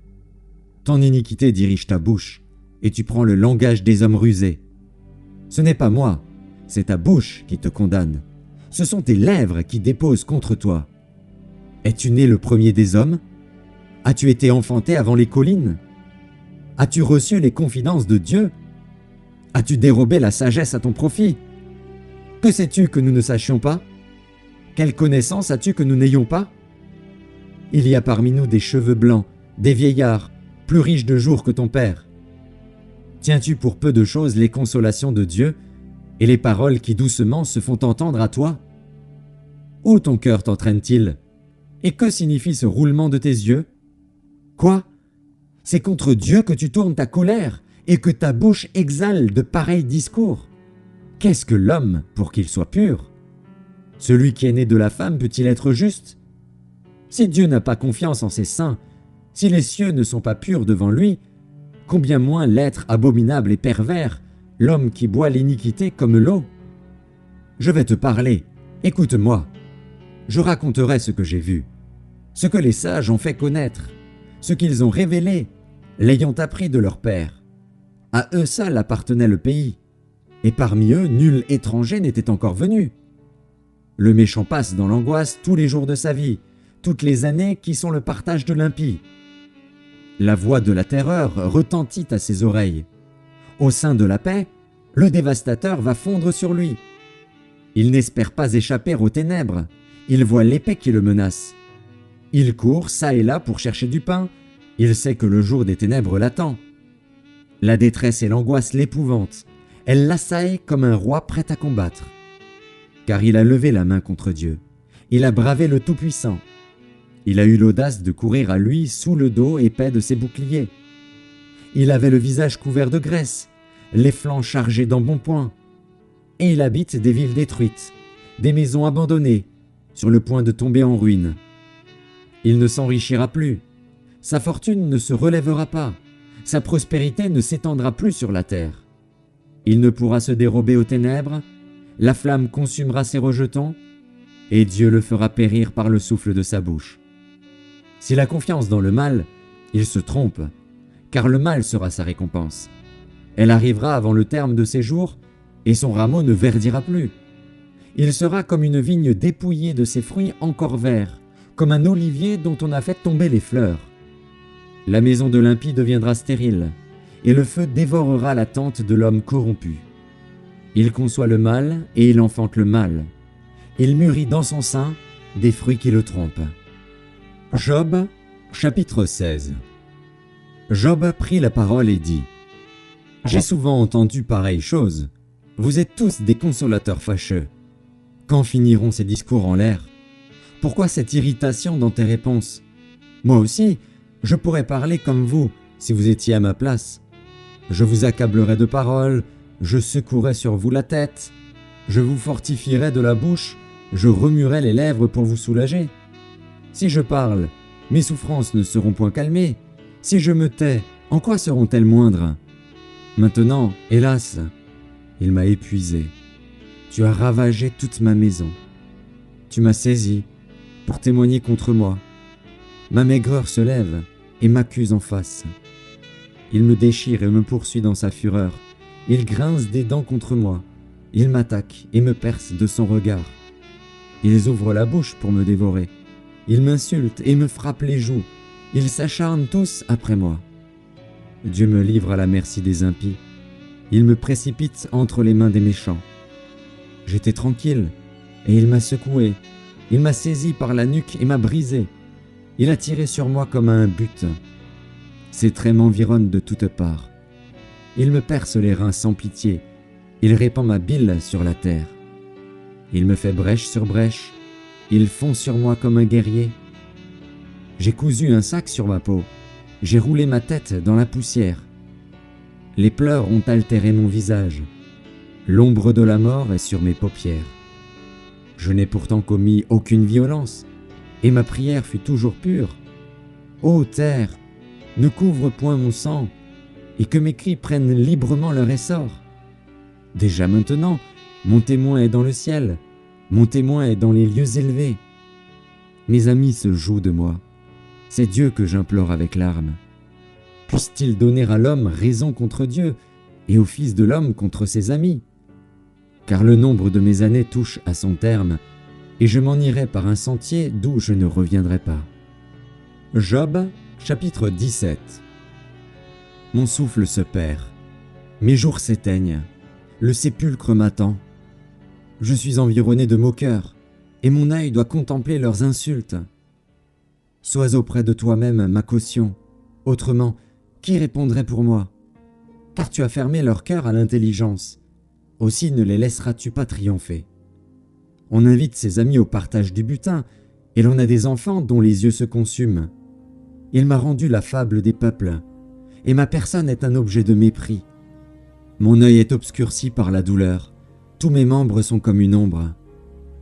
Ton iniquité dirige ta bouche, et tu prends le langage des hommes rusés. Ce n'est pas moi, c'est ta bouche qui te condamne. Ce sont tes lèvres qui déposent contre toi. Es-tu né le premier des hommes ? As-tu été enfanté avant les collines ? As-tu reçu les confidences de Dieu ? As-tu dérobé la sagesse à ton profit ? Que sais-tu que nous ne sachions pas ? Quelle connaissance as-tu que nous n'ayons pas ? Il y a parmi nous des cheveux blancs, des vieillards, plus riches de jours que ton père. Tiens-tu pour peu de choses les consolations de Dieu et les paroles qui doucement se font entendre à toi ? Où ton cœur t'entraîne-t-il ? Et que signifie ce roulement de tes yeux ? Quoi ? C'est contre Dieu que tu tournes ta colère et que ta bouche exhale de pareils discours. Qu'est-ce que l'homme pour qu'il soit pur ? Celui qui est né de la femme peut-il être juste ? Si Dieu n'a pas confiance en ses saints, si les cieux ne sont pas purs devant lui, combien moins l'être abominable et pervers, l'homme qui boit l'iniquité comme l'eau ? Je vais te parler, écoute-moi. Je raconterai ce que j'ai vu, ce que les sages ont fait connaître, ce qu'ils ont révélé, l'ayant appris de leur père. À eux seuls appartenait le pays, et parmi eux nul étranger n'était encore venu. Le méchant passe dans l'angoisse tous les jours de sa vie, toutes les années qui sont le partage de l'impie. La voix de la terreur retentit à ses oreilles. Au sein de la paix, le dévastateur va fondre sur lui. Il n'espère pas échapper aux ténèbres, il voit l'épée qui le menace. Il court çà et là pour chercher du pain, il sait que le jour des ténèbres l'attend. La détresse et l'angoisse l'épouvantent, elle l'assaille comme un roi prêt à combattre. Car il a levé la main contre Dieu, il a bravé le Tout-Puissant. Il a eu l'audace de courir à lui sous le dos épais de ses boucliers. Il avait le visage couvert de graisse, les flancs chargés d'embonpoint. Et il habite des villes détruites, des maisons abandonnées, sur le point de tomber en ruine. Il ne s'enrichira plus, sa fortune ne se relèvera pas, sa prospérité ne s'étendra plus sur la terre. Il ne pourra se dérober aux ténèbres, la flamme consumera ses rejetons, et Dieu le fera périr par le souffle de sa bouche. S'il a confiance dans le mal, il se trompe, car le mal sera sa récompense. Elle arrivera avant le terme de ses jours, et son rameau ne verdira plus. Il sera comme une vigne dépouillée de ses fruits encore verts, comme un olivier dont on a fait tomber les fleurs. La maison de l'impie deviendra stérile, et le feu dévorera la tente de l'homme corrompu. Il conçoit le mal et il enfante le mal. Il mûrit dans son sein des fruits qui le trompent. Job, chapitre 16. Job prit la parole et dit : J'ai souvent entendu pareille chose. Vous êtes tous des consolateurs fâcheux. Quand finiront ces discours en l'air ? Pourquoi cette irritation dans tes réponses ? Moi aussi, je pourrais parler comme vous si vous étiez à ma place. Je vous accablerais de paroles, je secouerais sur vous la tête, je vous fortifierais de la bouche, je remuerais les lèvres pour vous soulager. Si je parle, mes souffrances ne seront point calmées. Si je me tais, en quoi seront-elles moindres ? Maintenant, hélas, il m'a épuisé. Tu as ravagé toute ma maison. Tu m'as saisi pour témoigner contre moi. Ma maigreur se lève et m'accuse en face. Il me déchire et me poursuit dans sa fureur. Il grince des dents contre moi. Il m'attaque et me perce de son regard. Ils ouvrent la bouche pour me dévorer. Ils m'insultent et me frappent les joues. Ils s'acharnent tous après moi. Dieu me livre à la merci des impies. Il me précipite entre les mains des méchants. J'étais tranquille, et il m'a secoué. Il m'a saisi par la nuque et m'a brisé. Il a tiré sur moi comme à un but. Ses traits m'environnent de toutes parts. Il me perce les reins sans pitié. Il répand ma bile sur la terre. Il me fait brèche sur brèche. Il fond sur moi comme un guerrier. J'ai cousu un sac sur ma peau. J'ai roulé ma tête dans la poussière. Les pleurs ont altéré mon visage. L'ombre de la mort est sur mes paupières. Je n'ai pourtant commis aucune violence, et ma prière fut toujours pure. Ô terre, ne couvre point mon sang, et que mes cris prennent librement leur essor. Déjà maintenant, mon témoin est dans le ciel, mon témoin est dans les lieux élevés. Mes amis se jouent de moi. C'est Dieu que j'implore avec larmes. Puisse-t-il donner à l'homme raison contre Dieu, et au Fils de l'homme contre ses amis? Car le nombre de mes années touche à son terme, et je m'en irai par un sentier d'où je ne reviendrai pas. Job, chapitre 17. Mon souffle se perd, mes jours s'éteignent, le sépulcre m'attend. Je suis environné de moqueurs, et mon œil doit contempler leurs insultes. Sois auprès de toi-même ma caution, autrement, qui répondrait pour moi? Car tu as fermé leur cœur à l'intelligence. Aussi ne les laisseras-tu pas triompher. On invite ses amis au partage du butin, et l'on a des enfants dont les yeux se consument. Il m'a rendu la fable des peuples, et ma personne est un objet de mépris. Mon œil est obscurci par la douleur, tous mes membres sont comme une ombre.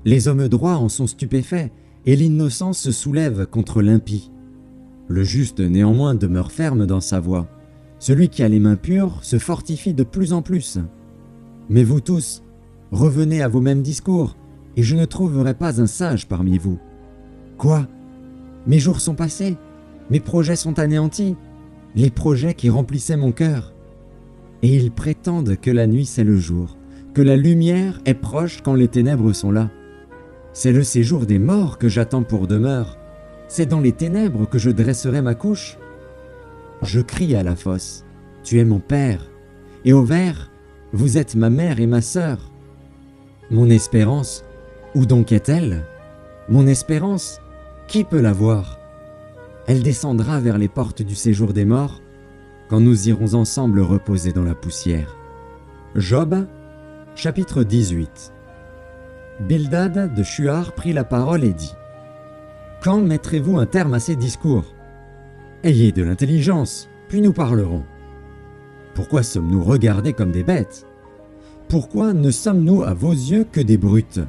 Les hommes droits en sont stupéfaits, et l'innocence se soulève contre l'impie. Le juste néanmoins demeure ferme dans sa voie. Celui qui a les mains pures se fortifie de plus en plus. Mais vous tous, revenez à vos mêmes discours, et je ne trouverai pas un sage parmi vous. Quoi? Mes jours sont passés, mes projets sont anéantis, les projets qui remplissaient mon cœur. Et ils prétendent que la nuit c'est le jour, que la lumière est proche quand les ténèbres sont là. C'est le séjour des morts que j'attends pour demeure, c'est dans les ténèbres que je dresserai ma couche. Je crie à la fosse, tu es mon père, et au ver, vous êtes ma mère et ma sœur. Mon espérance, où donc est-elle? Mon espérance, qui peut la voir? Elle descendra vers les portes du séjour des morts, quand nous irons ensemble reposer dans la poussière. Job, chapitre 18. Bildad de Shuar prit la parole et dit: Quand mettrez-vous un terme à ces discours? Ayez de l'intelligence, puis nous parlerons. Pourquoi sommes-nous regardés comme des bêtes? Pourquoi ne sommes-nous à vos yeux que des brutes?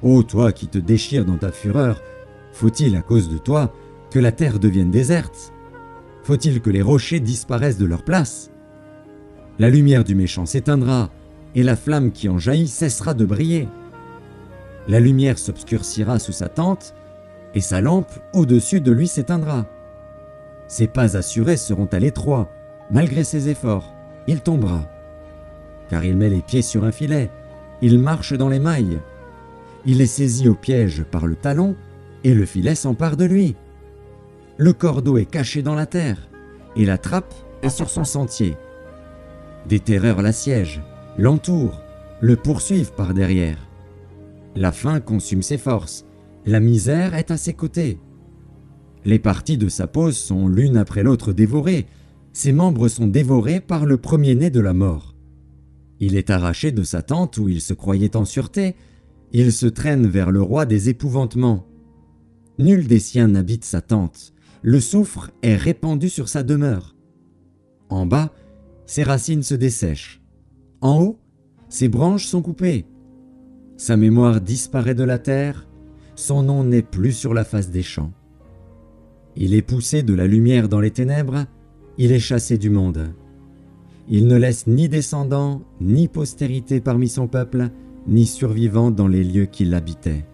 Ô toi qui te déchires dans ta fureur, faut-il à cause de toi que la terre devienne déserte? Faut-il que les rochers disparaissent de leur place? La lumière du méchant s'éteindra, et la flamme qui en jaillit cessera de briller. La lumière s'obscurcira sous sa tente, et sa lampe au-dessus de lui s'éteindra. Ses pas assurés seront à l'étroit, malgré ses efforts, il tombera. Car il met les pieds sur un filet, il marche dans les mailles. Il est saisi au piège par le talon, et le filet s'empare de lui. Le cordeau est caché dans la terre, et la trappe est sur son sentier. Des terreurs l'assiègent, l'entourent, le poursuivent par derrière. La faim consume ses forces, la misère est à ses côtés. Les parties de sa peau sont l'une après l'autre dévorées, ses membres sont dévorés par le premier-né de la mort. Il est arraché de sa tente où il se croyait en sûreté, il se traîne vers le roi des épouvantements. Nul des siens n'habite sa tente, le soufre est répandu sur sa demeure. En bas, ses racines se dessèchent. En haut, ses branches sont coupées. Sa mémoire disparaît de la terre, son nom n'est plus sur la face des champs. Il est poussé de la lumière dans les ténèbres, il est chassé du monde. Il ne laisse ni descendants, ni postérité parmi son peuple, ni survivants dans les lieux qui l'habitaient.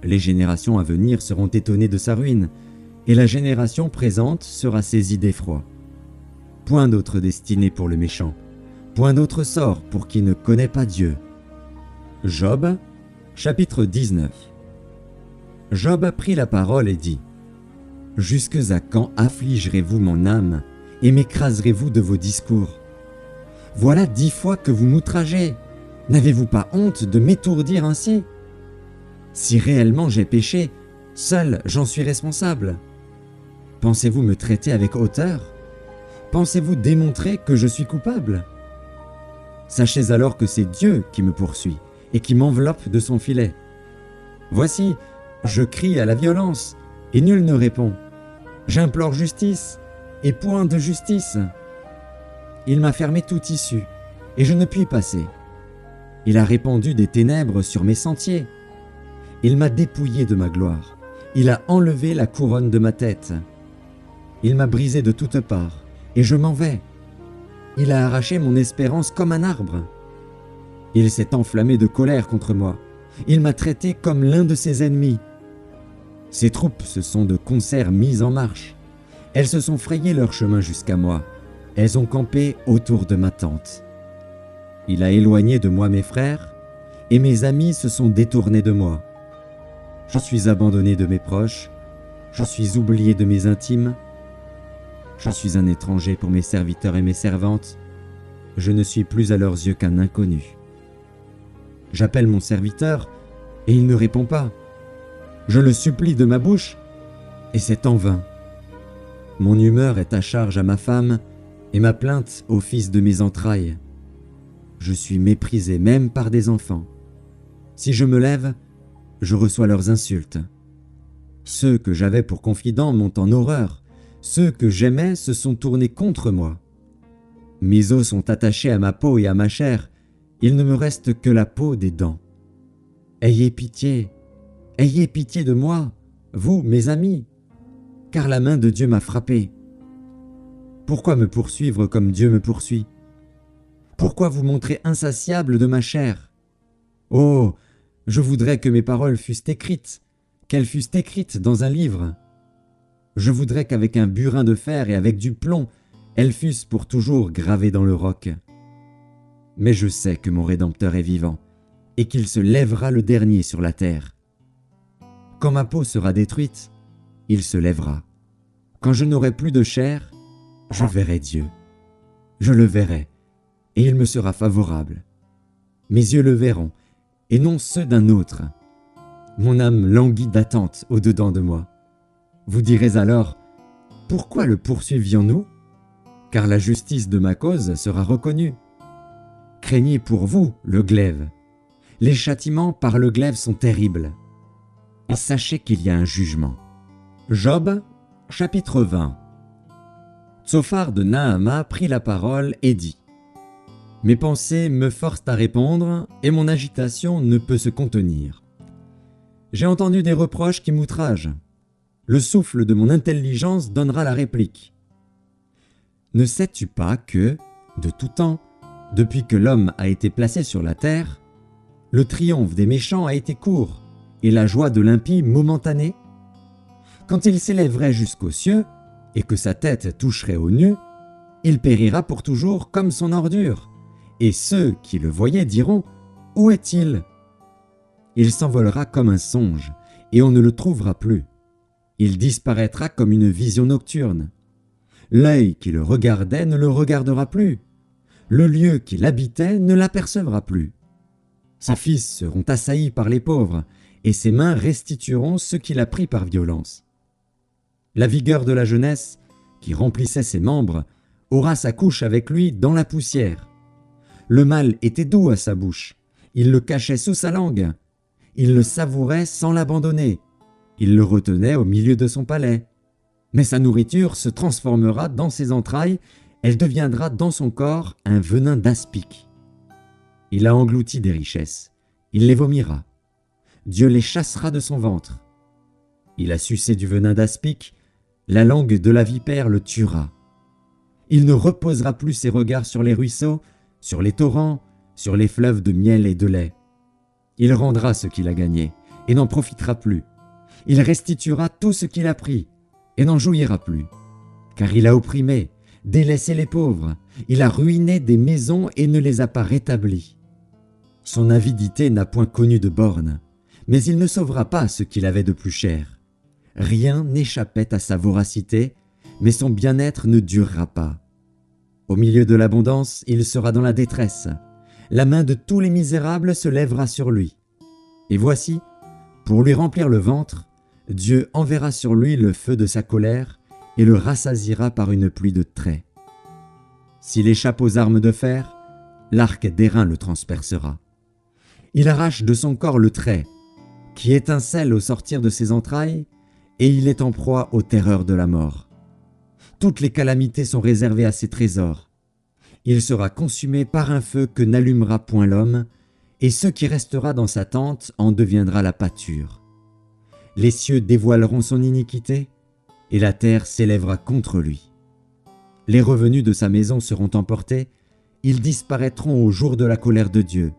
Les générations à venir seront étonnées de sa ruine, et la génération présente sera saisie d'effroi. Point d'autre destinée pour le méchant, point d'autre sort pour qui ne connaît pas Dieu. Job, chapitre 19. Job prit la parole et dit: Jusque à quand affligerez-vous mon âme et m'écraserez-vous de vos discours? Voilà 10 fois que vous m'outragez. N'avez-vous pas honte de m'étourdir ainsi? Si réellement j'ai péché, seul j'en suis responsable. Pensez-vous me traiter avec hauteur? Pensez-vous démontrer que je suis coupable? Sachez alors que c'est Dieu qui me poursuit et qui m'enveloppe de son filet. Voici, je crie à la violence, et nul ne répond. J'implore justice, et point de justice. Il m'a fermé toute issue, et je ne puis passer. Il a répandu des ténèbres sur mes sentiers. Il m'a dépouillé de ma gloire. Il a enlevé la couronne de ma tête. Il m'a brisé de toutes parts, et je m'en vais. Il a arraché mon espérance comme un arbre. Il s'est enflammé de colère contre moi. Il m'a traité comme l'un de ses ennemis. Ses troupes se sont de concert mises en marche. Elles se sont frayées leur chemin jusqu'à moi. Elles ont campé autour de ma tente. Il a éloigné de moi mes frères, et mes amis se sont détournés de moi. Je suis abandonné de mes proches, je suis oublié de mes intimes. Je suis un étranger pour mes serviteurs et mes servantes. Je ne suis plus à leurs yeux qu'un inconnu. J'appelle mon serviteur, et il ne répond pas. Je le supplie de ma bouche, et c'est en vain. Mon humeur est à charge à ma femme, et ma plainte au fils de mes entrailles. Je suis méprisé même par des enfants. Si je me lève, je reçois leurs insultes. Ceux que j'avais pour confidents m'ont en horreur. Ceux que j'aimais se sont tournés contre moi. Mes os sont attachés à ma peau et à ma chair. Il ne me reste que la peau des dents. Ayez pitié de moi, vous, mes amis, car la main de Dieu m'a frappé. Pourquoi me poursuivre comme Dieu me poursuit? Pourquoi vous montrer insatiable de ma chair? Oh, je voudrais que mes paroles fussent écrites, qu'elles fussent écrites dans un livre. Je voudrais qu'avec un burin de fer et avec du plomb, elles fussent pour toujours gravées dans le roc. Mais je sais que mon Rédempteur est vivant, et qu'il se lèvera le dernier sur la terre. Quand ma peau sera détruite, il se lèvera. Quand je n'aurai plus de chair, je verrai Dieu. Je le verrai, et il me sera favorable. Mes yeux le verront, et non ceux d'un autre. Mon âme languit d'attente au-dedans de moi. Vous direz alors, pourquoi le poursuivions-nous? Car la justice de ma cause sera reconnue. Craignez pour vous le glaive. Les châtiments par le glaive sont terribles. Et sachez qu'il y a un jugement. Job, chapitre 20. Tsophar de Naama prit la parole et dit: Mes pensées me forcent à répondre, et mon agitation ne peut se contenir. J'ai entendu des reproches qui m'outragent. Le souffle de mon intelligence donnera la réplique. Ne sais-tu pas que, de tout temps, depuis que l'homme a été placé sur la terre, le triomphe des méchants a été court, et la joie de l'impie momentanée? Quand il s'élèverait jusqu'aux cieux, et que sa tête toucherait aux nues, il périra pour toujours comme son ordure, et ceux qui le voyaient diront: Où est-il? Il s'envolera comme un songe, et on ne le trouvera plus. Il disparaîtra comme une vision nocturne. L'œil qui le regardait ne le regardera plus. Le lieu qu'il habitait ne l'apercevra plus. Ses fils seront assaillis par les pauvres, et ses mains restitueront ce qu'il a pris par violence. La vigueur de la jeunesse, qui remplissait ses membres, aura sa couche avec lui dans la poussière. Le mal était doux à sa bouche, il le cachait sous sa langue. Il le savourait sans l'abandonner. Il le retenait au milieu de son palais. Mais sa nourriture se transformera dans ses entrailles, elle deviendra dans son corps un venin d'aspic. Il a englouti des richesses, il les vomira. Dieu les chassera de son ventre. Il a sucé du venin d'aspic, la langue de la vipère le tuera. Il ne reposera plus ses regards sur les ruisseaux, sur les torrents, sur les fleuves de miel et de lait. Il rendra ce qu'il a gagné, et n'en profitera plus. Il restituera tout ce qu'il a pris, et n'en jouira plus. Car il a opprimé, délaissé les pauvres, il a ruiné des maisons et ne les a pas rétablies. Son avidité n'a point connu de borne, mais il ne sauvera pas ce qu'il avait de plus cher. Rien n'échappait à sa voracité, mais son bien-être ne durera pas. Au milieu de l'abondance, il sera dans la détresse. la main de tous les misérables se lèvera sur lui. Et voici, pour lui remplir le ventre, Dieu enverra sur lui le feu de sa colère et le rassasiera par une pluie de traits. S'il échappe aux armes de fer, l'arc d'airain le transpercera. Il arrache de son corps le trait, qui étincelle au sortir de ses entrailles, et il est en proie aux terreurs de la mort. Toutes les calamités sont réservées à ses trésors. Il sera consumé par un feu que n'allumera point l'homme, et ce qui restera dans sa tente en deviendra la pâture. Les cieux dévoileront son iniquité, et la terre s'élèvera contre lui. Les revenus de sa maison seront emportés, ils disparaîtront au jour de la colère de Dieu.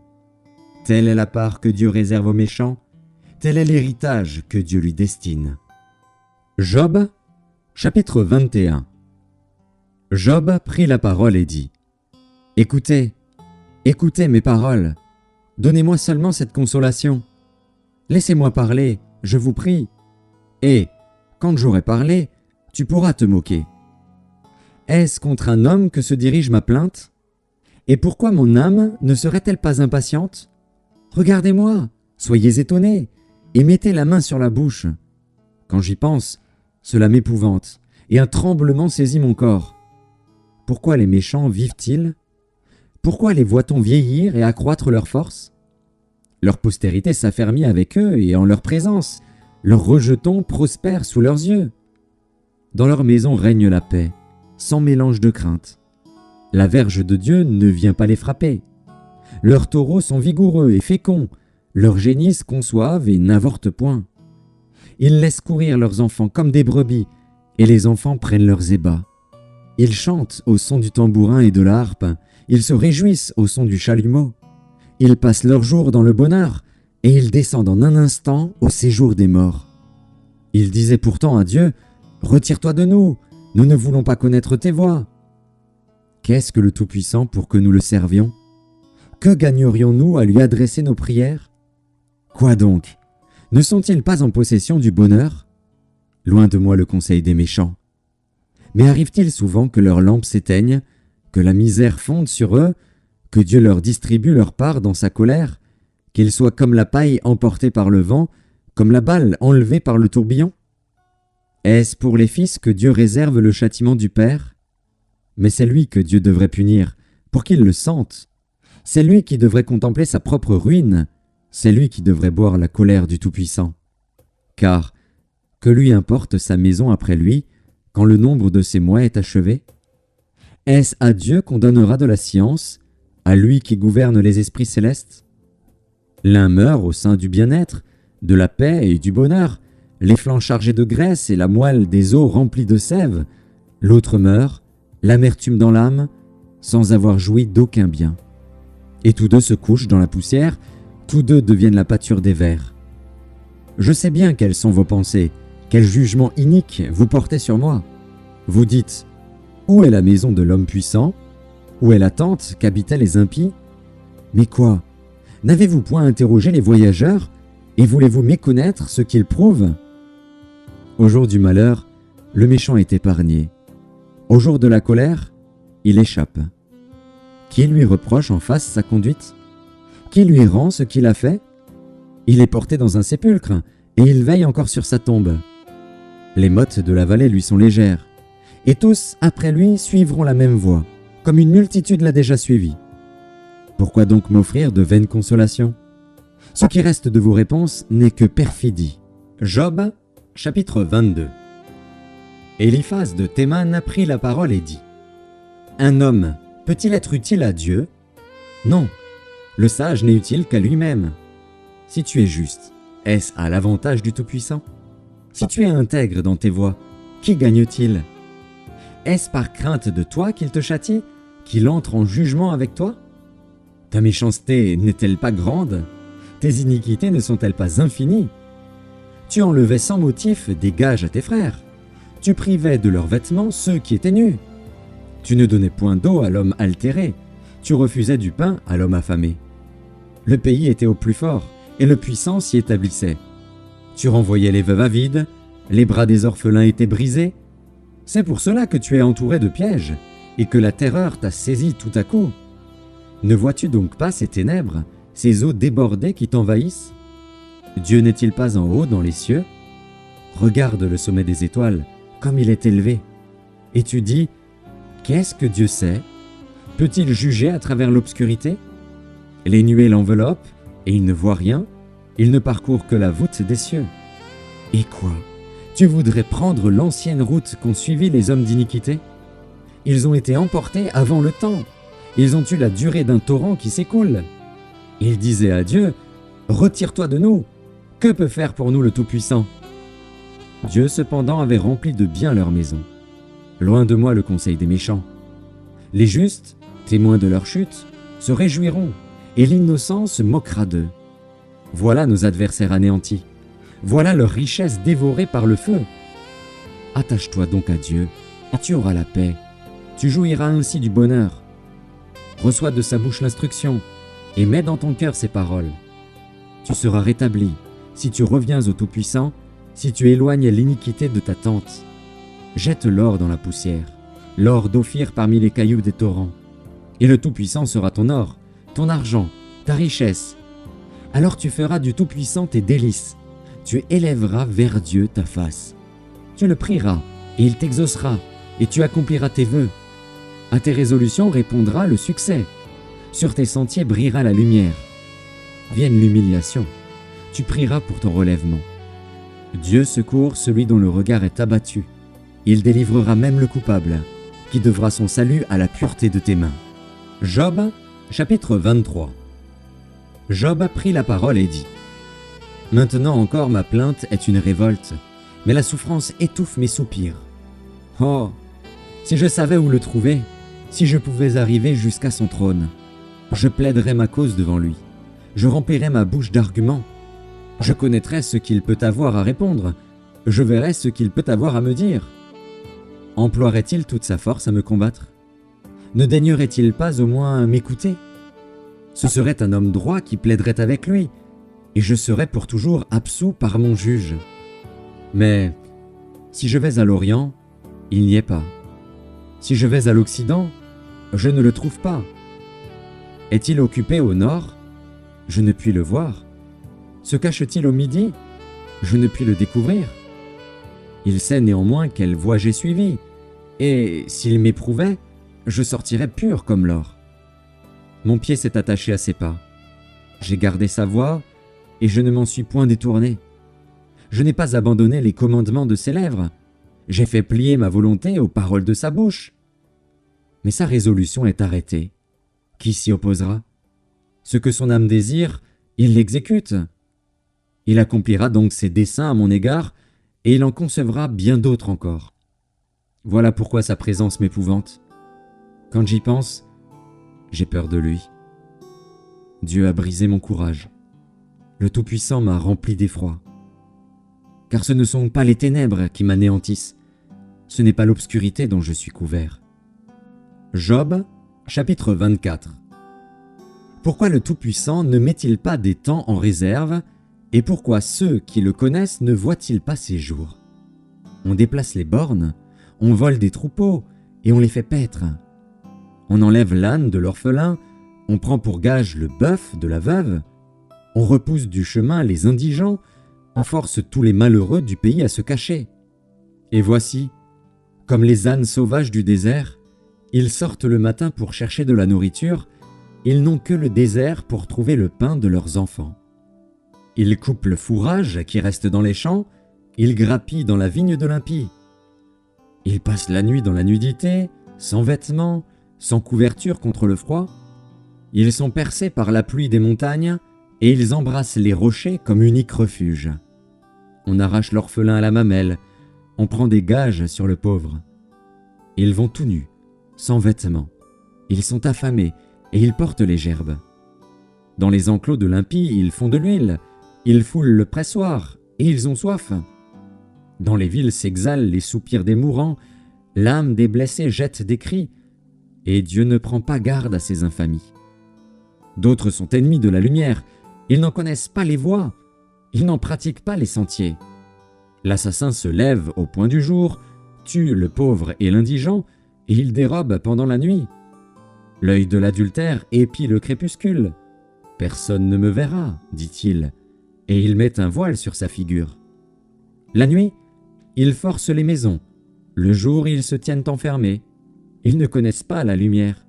Telle est la part que Dieu réserve aux méchants, tel est l'héritage que Dieu lui destine. Job, chapitre 21. Job prit la parole et dit : Écoutez, écoutez mes paroles, donnez-moi seulement cette consolation. Laissez-moi parler, je vous prie. Et, quand j'aurai parlé, tu pourras te moquer. Est-ce contre un homme que se dirige ma plainte ? Et pourquoi mon âme ne serait-elle pas impatiente ? Regardez-moi, soyez étonnés, et mettez la main sur la bouche. Quand j'y pense, cela m'épouvante, et un tremblement saisit mon corps. Pourquoi les méchants vivent-ils ? Pourquoi les voit-on vieillir et accroître leur force ? Leur postérité s'affermit avec eux et en leur présence, leurs rejetons prospèrent sous leurs yeux. Dans leur maison règne la paix, sans mélange de crainte. La verge de Dieu ne vient pas les frapper. Leurs taureaux sont vigoureux et féconds, leurs génisses conçoivent et n'avortent point. Ils laissent courir leurs enfants comme des brebis, et les enfants prennent leurs ébats. Ils chantent au son du tambourin et de la harpe, ils se réjouissent au son du chalumeau. Ils passent leurs jours dans le bonheur, et ils descendent en un instant au séjour des morts. Ils disaient pourtant à Dieu : Retire-toi de nous, nous ne voulons pas connaître tes voies. Qu'est-ce que le Tout-Puissant pour que nous le servions ? Que gagnerions-nous à lui adresser nos prières ? Quoi donc ? Ne sont-ils pas en possession du bonheur ? Loin de moi le conseil des méchants. Mais arrive-t-il souvent que leurs lampes s'éteignent, que la misère fonde sur eux, que Dieu leur distribue leur part dans sa colère, qu'ils soient comme la paille emportée par le vent, comme la balle enlevée par le tourbillon ? Est-ce pour les fils que Dieu réserve le châtiment du Père ? Mais c'est lui que Dieu devrait punir, pour qu'il le sente. C'est lui qui devrait contempler sa propre ruine, c'est lui qui devrait boire la colère du Tout-Puissant. Car, que lui importe sa maison après lui, quand le nombre de ses mois est achevé ? Est-ce à Dieu qu'on donnera de la science, à lui qui gouverne les esprits célestes ? L'un meurt au sein du bien-être, de la paix et du bonheur, les flancs chargés de graisse et la moelle des os remplis de sève. L'autre meurt, l'amertume dans l'âme, sans avoir joui d'aucun bien. Et tous deux se couchent dans la poussière, tous deux deviennent la pâture des vers. Je sais bien quelles sont vos pensées, quel jugement inique vous portez sur moi. Vous dites : Où est la maison de l'homme puissant ? Où est la tente qu'habitaient les impies ? Mais quoi ? N'avez-vous point interrogé les voyageurs, et voulez-vous méconnaître ce qu'ils prouvent ? Au jour du malheur, le méchant est épargné. Au jour de la colère, il échappe. Qui lui reproche en face sa conduite ? Qui lui rend ce qu'il a fait ? Il est porté dans un sépulcre, et il veille encore sur sa tombe. Les mottes de la vallée lui sont légères, et tous, après lui, suivront la même voie, comme une multitude l'a déjà suivi. Pourquoi donc m'offrir de vaines consolations ? Ce qui reste de vos réponses n'est que perfidie. Job, chapitre 22. Éliphaz de Théman prit la parole et dit : Un homme peut-il être utile à Dieu ? Non, le sage n'est utile qu'à lui-même. Si tu es juste, est-ce à l'avantage du Tout-Puissant ? Si tu es intègre dans tes voies, qui gagne-t-il ? Est-ce par crainte de toi qu'il te châtie, qu'il entre en jugement avec toi ? Ta méchanceté n'est-elle pas grande ? Tes iniquités ne sont-elles pas infinies ? Tu enlevais sans motif des gages à tes frères. Tu privais de leurs vêtements ceux qui étaient nus. Tu ne donnais point d'eau à l'homme altéré. Tu refusais du pain à l'homme affamé. Le pays était au plus fort, et le puissant s'y établissait. Tu renvoyais les veuves avides, les bras des orphelins étaient brisés. C'est pour cela que tu es entouré de pièges, et que la terreur t'a saisi tout à coup. Ne vois-tu donc pas ces ténèbres, ces eaux débordées qui t'envahissent? Dieu n'est-il pas en haut dans les cieux? Regarde le sommet des étoiles, comme il est élevé. Et tu dis, qu'est-ce que Dieu sait? Peut-il juger à travers l'obscurité? Les nuées l'enveloppent, et il ne voit rien, il ne parcourt que la voûte des cieux. Et quoi? Tu voudrais prendre l'ancienne route qu'ont suivie les hommes d'iniquité? Ils ont été emportés avant le temps, ils ont eu la durée d'un torrent qui s'écoule. Ils disaient à Dieu, retire-toi de nous, que peut faire pour nous le Tout-Puissant? Dieu cependant avait rempli de bien leur maison. Loin de moi le conseil des méchants. Les justes, témoins de leur chute, se réjouiront, et l'innocent se moquera d'eux. Voilà nos adversaires anéantis. Voilà leur richesse dévorée par le feu. Attache-toi donc à Dieu, et tu auras la paix. Tu jouiras ainsi du bonheur. Reçois de sa bouche l'instruction, et mets dans ton cœur ses paroles. Tu seras rétabli, si tu reviens au Tout-Puissant, si tu éloignes l'iniquité de ta tente. Jette l'or dans la poussière, l'or d'Ophir parmi les cailloux des torrents. Et le Tout-Puissant sera ton or, ton argent, ta richesse. Alors tu feras du Tout-Puissant tes délices. Tu élèveras vers Dieu ta face. Tu le prieras, et il t'exaucera, et tu accompliras tes vœux. À tes résolutions répondra le succès. Sur tes sentiers brillera la lumière. Vienne l'humiliation. Tu prieras pour ton relèvement. Dieu secourt celui dont le regard est abattu. Il délivrera même le coupable, qui devra son salut à la pureté de tes mains. Job, chapitre 23. Job prit la parole et dit : Maintenant encore ma plainte est une révolte, mais la souffrance étouffe mes soupirs. Oh, si je savais où le trouver, si je pouvais arriver jusqu'à son trône, je plaiderais ma cause devant lui, je remplirais ma bouche d'arguments, je connaîtrais ce qu'il peut avoir à répondre, je verrais ce qu'il peut avoir à me dire. Emploierait-il toute sa force à me combattre? Ne daignerait-il pas au moins m'écouter? Ce serait un homme droit qui plaiderait avec lui, et je serais pour toujours absous par mon juge. Mais si je vais à l'Orient, il n'y est pas. Si je vais à l'Occident, je ne le trouve pas. Est-il occupé au nord? Je ne puis le voir. Se cache-t-il au midi? Je ne puis le découvrir. Il sait néanmoins quelle voie j'ai suivie, et s'il m'éprouvait, je sortirais pur comme l'or. Mon pied s'est attaché à ses pas. J'ai gardé sa voie, et je ne m'en suis point détourné. Je n'ai pas abandonné les commandements de ses lèvres. J'ai fait plier ma volonté aux paroles de sa bouche. Mais sa résolution est arrêtée. Qui s'y opposera? Ce que son âme désire, il l'exécute. Il accomplira donc ses desseins à mon égard, et il en concevra bien d'autres encore. Voilà pourquoi sa présence m'épouvante. Quand j'y pense, j'ai peur de lui. Dieu a brisé mon courage. Le Tout-Puissant m'a rempli d'effroi. Car ce ne sont pas les ténèbres qui m'anéantissent, ce n'est pas l'obscurité dont je suis couvert. Job, chapitre 24. Pourquoi le Tout-Puissant ne met-il pas des temps en réserve, et pourquoi ceux qui le connaissent ne voient-ils pas ses jours? On déplace les bornes, on vole des troupeaux, et on les fait paître. On enlève l'âne de l'orphelin, on prend pour gage le bœuf de la veuve, on repousse du chemin les indigents, on force tous les malheureux du pays à se cacher. Et voici, comme les ânes sauvages du désert, ils sortent le matin pour chercher de la nourriture, ils n'ont que le désert pour trouver le pain de leurs enfants. Ils coupent le fourrage qui reste dans les champs, ils grappillent dans la vigne de l'impie. Ils passent la nuit dans la nudité, sans vêtements, sans couverture contre le froid. Ils sont percés par la pluie des montagnes, et ils embrassent les rochers comme unique refuge. On arrache l'orphelin à la mamelle, on prend des gages sur le pauvre. Ils vont tout nus, sans vêtements. Ils sont affamés, et ils portent les gerbes. Dans les enclos de l'impie, ils font de l'huile, ils foulent le pressoir, et ils ont soif. Dans les villes s'exhalent les soupirs des mourants, l'âme des blessés jette des cris, et Dieu ne prend pas garde à ces infamies. D'autres sont ennemis de la lumière, ils n'en connaissent pas les voies, ils n'en pratiquent pas les sentiers. L'assassin se lève au point du jour, tue le pauvre et l'indigent, et il dérobe pendant la nuit. L'œil de l'adultère épie le crépuscule. Personne ne me verra, dit-il, et il met un voile sur sa figure. La nuit, ils forcent les maisons. Le jour, ils se tiennent enfermés. Ils ne connaissent pas la lumière.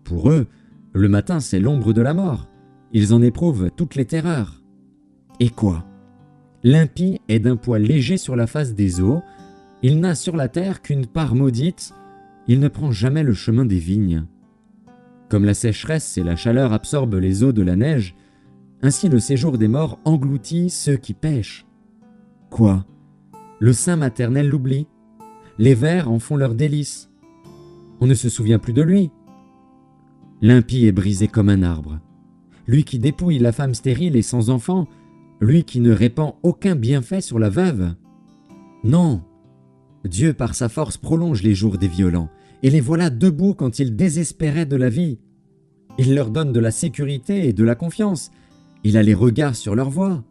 Pour eux, le matin, c'est l'ombre de la mort. Ils en éprouvent toutes les terreurs. Et quoi? L'impie est d'un poids léger sur la face des eaux. Il n'a sur la terre qu'une part maudite. Il ne prend jamais le chemin des vignes. Comme la sécheresse et la chaleur absorbent les eaux de la neige, ainsi le séjour des morts engloutit ceux qui pêchent. Quoi? Le sein maternel l'oublie. Les vers en font leur délice. On ne se souvient plus de lui. L'impie est brisé comme un arbre. Lui qui dépouille la femme stérile et sans enfant, lui qui ne répand aucun bienfait sur la veuve. Non, Dieu par sa force prolonge les jours des violents, et les voilà debout quand ils désespéraient de la vie. Il leur donne de la sécurité et de la confiance. Il a les regards sur leur voie.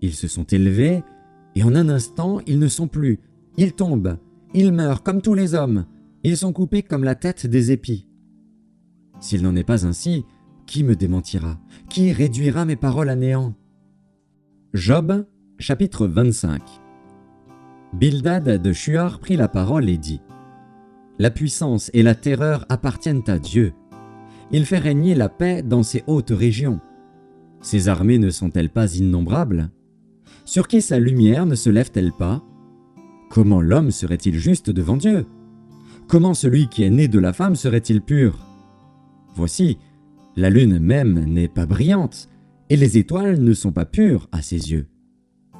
Ils se sont élevés, et en un instant, ils ne sont plus. Ils tombent, ils meurent comme tous les hommes. Ils sont coupés comme la tête des épis. S'il n'en est pas ainsi, qui me démentira? Qui réduira mes paroles à néant? Job, chapitre 25. Bildad de Shuar prit la parole et dit : La puissance et la terreur appartiennent à Dieu. Il fait régner la paix dans ses hautes régions. Ses armées ne sont-elles pas innombrables? Sur qui sa lumière ne se lève-t-elle pas? Comment l'homme serait-il juste devant Dieu? Comment celui qui est né de la femme serait-il pur? Voici, la lune même n'est pas brillante, et les étoiles ne sont pas pures à ses yeux.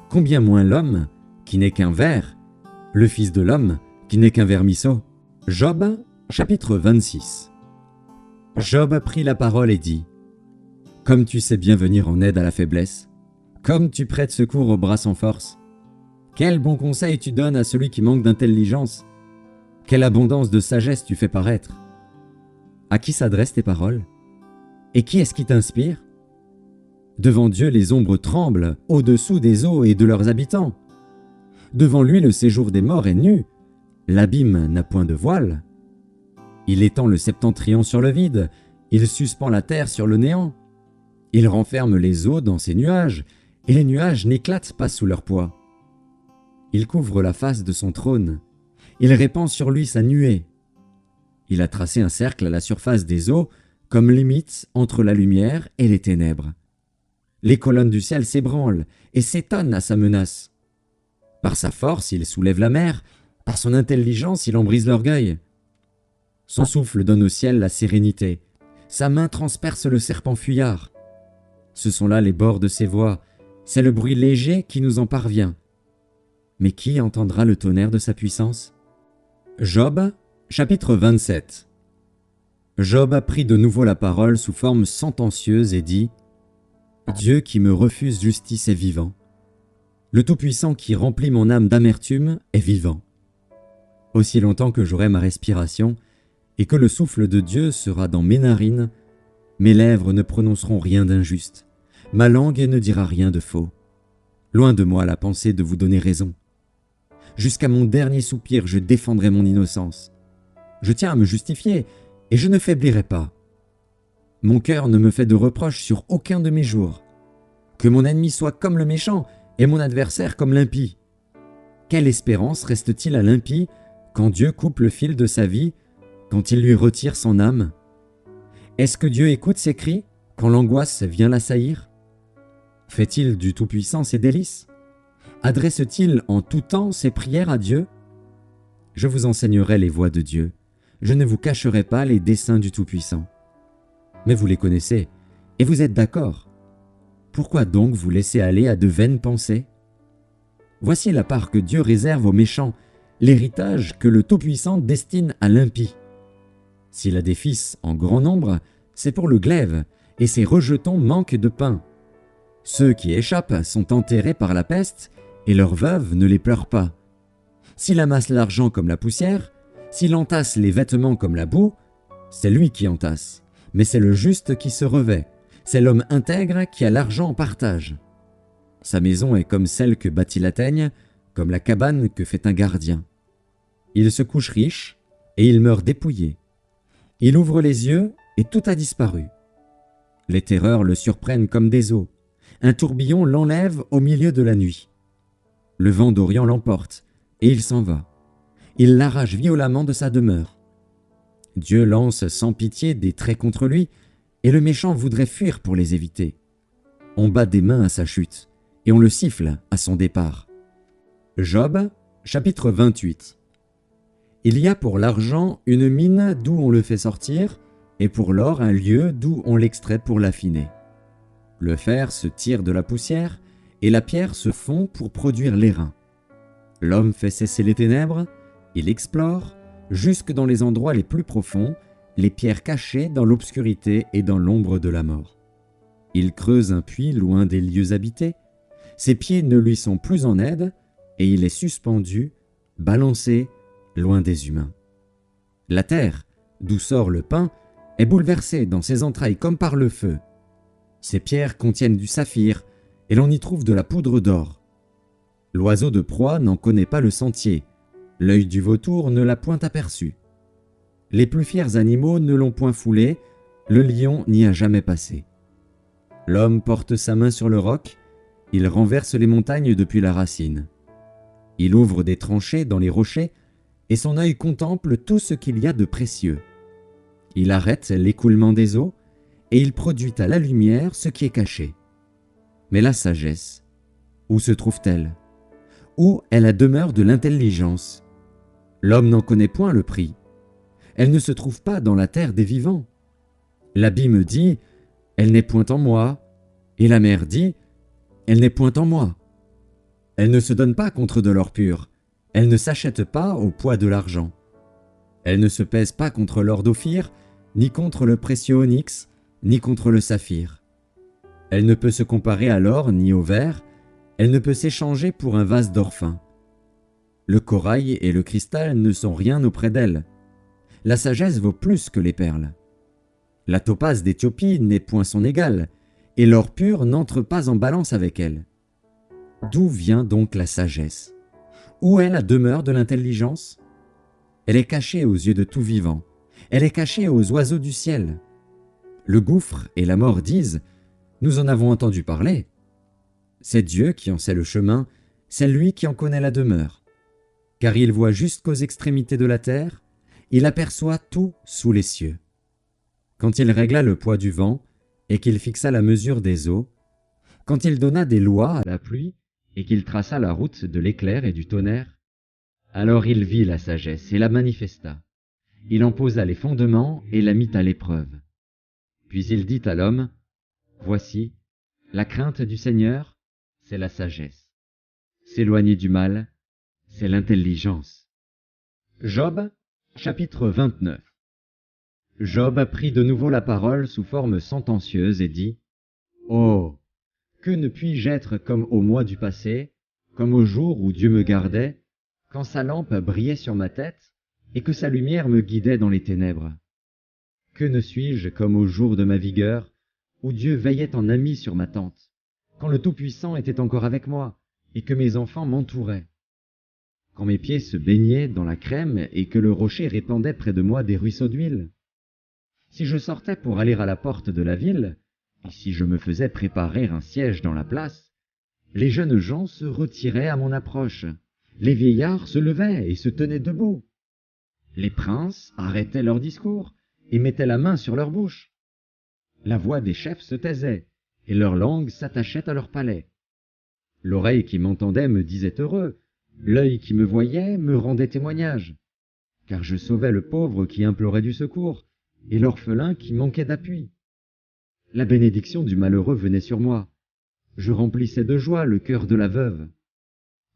Combien moins l'homme, qui n'est qu'un ver, le fils de l'homme, qui n'est qu'un vermisseau. Job, chapitre 26. Job prit la parole et dit : Comme tu sais bien venir en aide à la faiblesse, comme tu prêtes secours aux bras sans force, quel bon conseil tu donnes à celui qui manque d'intelligence, quelle abondance de sagesse tu fais paraître. À qui s'adressent tes paroles? Et qui est-ce qui t'inspire? Devant Dieu, les ombres tremblent au-dessous des eaux et de leurs habitants. Devant lui, le séjour des morts est nu. L'abîme n'a point de voile. Il étend le septentrion sur le vide. Il suspend la terre sur le néant. Il renferme les eaux dans ses nuages, et les nuages n'éclatent pas sous leur poids. Il couvre la face de son trône. Il répand sur lui sa nuée. Il a tracé un cercle à la surface des eaux, comme limite entre la lumière et les ténèbres. Les colonnes du ciel s'ébranlent et s'étonnent à sa menace. Par sa force, il soulève la mer, par son intelligence, il en brise l'orgueil. Son souffle donne au ciel la sérénité, sa main transperce le serpent fuyard. Ce sont là les bords de ses voies, c'est le bruit léger qui nous en parvient. Mais qui entendra le tonnerre de sa puissance? Job, chapitre 27. Job prit de nouveau la parole sous forme sentencieuse et dit : Dieu qui me refuse justice est vivant. Le Tout-Puissant qui remplit mon âme d'amertume est vivant. Aussi longtemps que j'aurai ma respiration et que le souffle de Dieu sera dans mes narines, mes lèvres ne prononceront rien d'injuste, ma langue ne dira rien de faux. Loin de moi la pensée de vous donner raison. Jusqu'à mon dernier soupir, je défendrai mon innocence. Je tiens à me justifier, et je ne faiblirai pas. Mon cœur ne me fait de reproches sur aucun de mes jours. Que mon ennemi soit comme le méchant, et mon adversaire comme l'impie. Quelle espérance reste-t-il à l'impie quand Dieu coupe le fil de sa vie, quand il lui retire son âme? Est-ce que Dieu écoute ses cris quand l'angoisse vient l'assaillir? Fait-il du Tout-Puissant ses délices? Adresse-t-il en tout temps ses prières à Dieu? Je vous enseignerai les voies de Dieu. Je ne vous cacherai pas les desseins du Tout-Puissant. Mais vous les connaissez, et vous êtes d'accord. Pourquoi donc vous laisser aller à de vaines pensées? Voici la part que Dieu réserve aux méchants, l'héritage que le Tout-Puissant destine à l'impie. S'il a des fils en grand nombre, c'est pour le glaive, et ses rejetons manquent de pain. Ceux qui échappent sont enterrés par la peste, et leurs veuves ne les pleurent pas. S'il amasse l'argent comme la poussière, s'il entasse les vêtements comme la boue, c'est lui qui entasse, mais c'est le juste qui se revêt, c'est l'homme intègre qui a l'argent en partage. Sa maison est comme celle que bâtit la teigne, comme la cabane que fait un gardien. Il se couche riche, et il meurt dépouillé. Il ouvre les yeux et tout a disparu. Les terreurs le surprennent comme des eaux. Un tourbillon l'enlève au milieu de la nuit. Le vent d'Orient l'emporte et il s'en va. Il l'arrache violemment de sa demeure. Dieu lance sans pitié des traits contre lui et le méchant voudrait fuir pour les éviter. On bat des mains à sa chute et on le siffle à son départ. Job, chapitre 28. Il y a pour l'argent une mine d'où on le fait sortir, et pour l'or un lieu d'où on l'extrait pour l'affiner. Le fer se tire de la poussière, et la pierre se fond pour produire l'airain. L'homme fait cesser les ténèbres, il explore, jusque dans les endroits les plus profonds, les pierres cachées dans l'obscurité et dans l'ombre de la mort. Il creuse un puits loin des lieux habités, ses pieds ne lui sont plus en aide, et il est suspendu, balancé, loin des humains. La terre, d'où sort le pain, est bouleversée dans ses entrailles comme par le feu. Ces pierres contiennent du saphir, et l'on y trouve de la poudre d'or. L'oiseau de proie n'en connaît pas le sentier, l'œil du vautour ne l'a point aperçu. Les plus fiers animaux ne l'ont point foulé, le lion n'y a jamais passé. L'homme porte sa main sur le roc, il renverse les montagnes depuis la racine. Il ouvre des tranchées dans les rochers, et son œil contemple tout ce qu'il y a de précieux. Il arrête l'écoulement des eaux, et il produit à la lumière ce qui est caché. Mais la sagesse, où se trouve-t-elle? Où est la demeure de l'intelligence? L'homme n'en connaît point le prix. Elle ne se trouve pas dans la terre des vivants. L'abîme dit, elle n'est point en moi, et la mer dit, elle n'est point en moi. Elle ne se donne pas contre de l'or pur, elle ne s'achète pas au poids de l'argent. Elle ne se pèse pas contre l'or d'Ophir, ni contre le précieux onyx, ni contre le saphir. Elle ne peut se comparer à l'or ni au verre, elle ne peut s'échanger pour un vase d'or fin. Le corail et le cristal ne sont rien auprès d'elle. La sagesse vaut plus que les perles. La topaze d'Éthiopie n'est point son égale, et l'or pur n'entre pas en balance avec elle. D'où vient donc la sagesse? Où est la demeure de l'intelligence? Elle est cachée aux yeux de tout vivant, elle est cachée aux oiseaux du ciel. Le gouffre et la mort disent, nous en avons entendu parler. C'est Dieu qui en sait le chemin, c'est lui qui en connaît la demeure. Car il voit jusqu'aux extrémités de la terre, il aperçoit tout sous les cieux. Quand il régla le poids du vent, et qu'il fixa la mesure des eaux, quand il donna des lois à la pluie, et qu'il traça la route de l'éclair et du tonnerre, alors il vit la sagesse et la manifesta. Il en posa les fondements et la mit à l'épreuve. Puis il dit à l'homme, voici, la crainte du Seigneur, c'est la sagesse. S'éloigner du mal, c'est l'intelligence. Job, chapitre 29. Job prit de nouveau la parole sous forme sentencieuse et dit, oh, que ne puis-je être comme au mois du passé, comme au jour où Dieu me gardait, quand sa lampe brillait sur ma tête et que sa lumière me guidait dans les ténèbres? Que ne suis-je comme au jour de ma vigueur, où Dieu veillait en ami sur ma tente, quand le Tout-Puissant était encore avec moi et que mes enfants m'entouraient? Quand mes pieds se baignaient dans la crème et que le rocher répandait près de moi des ruisseaux d'huile? Si je sortais pour aller à la porte de la ville, et si je me faisais préparer un siège dans la place, les jeunes gens se retiraient à mon approche, les vieillards se levaient et se tenaient debout. Les princes arrêtaient leur discours et mettaient la main sur leur bouche. La voix des chefs se taisait, et leur langue s'attachait à leur palais. L'oreille qui m'entendait me disait heureux, l'œil qui me voyait me rendait témoignage, car je sauvais le pauvre qui implorait du secours, et l'orphelin qui manquait d'appui. La bénédiction du malheureux venait sur moi. Je remplissais de joie le cœur de la veuve.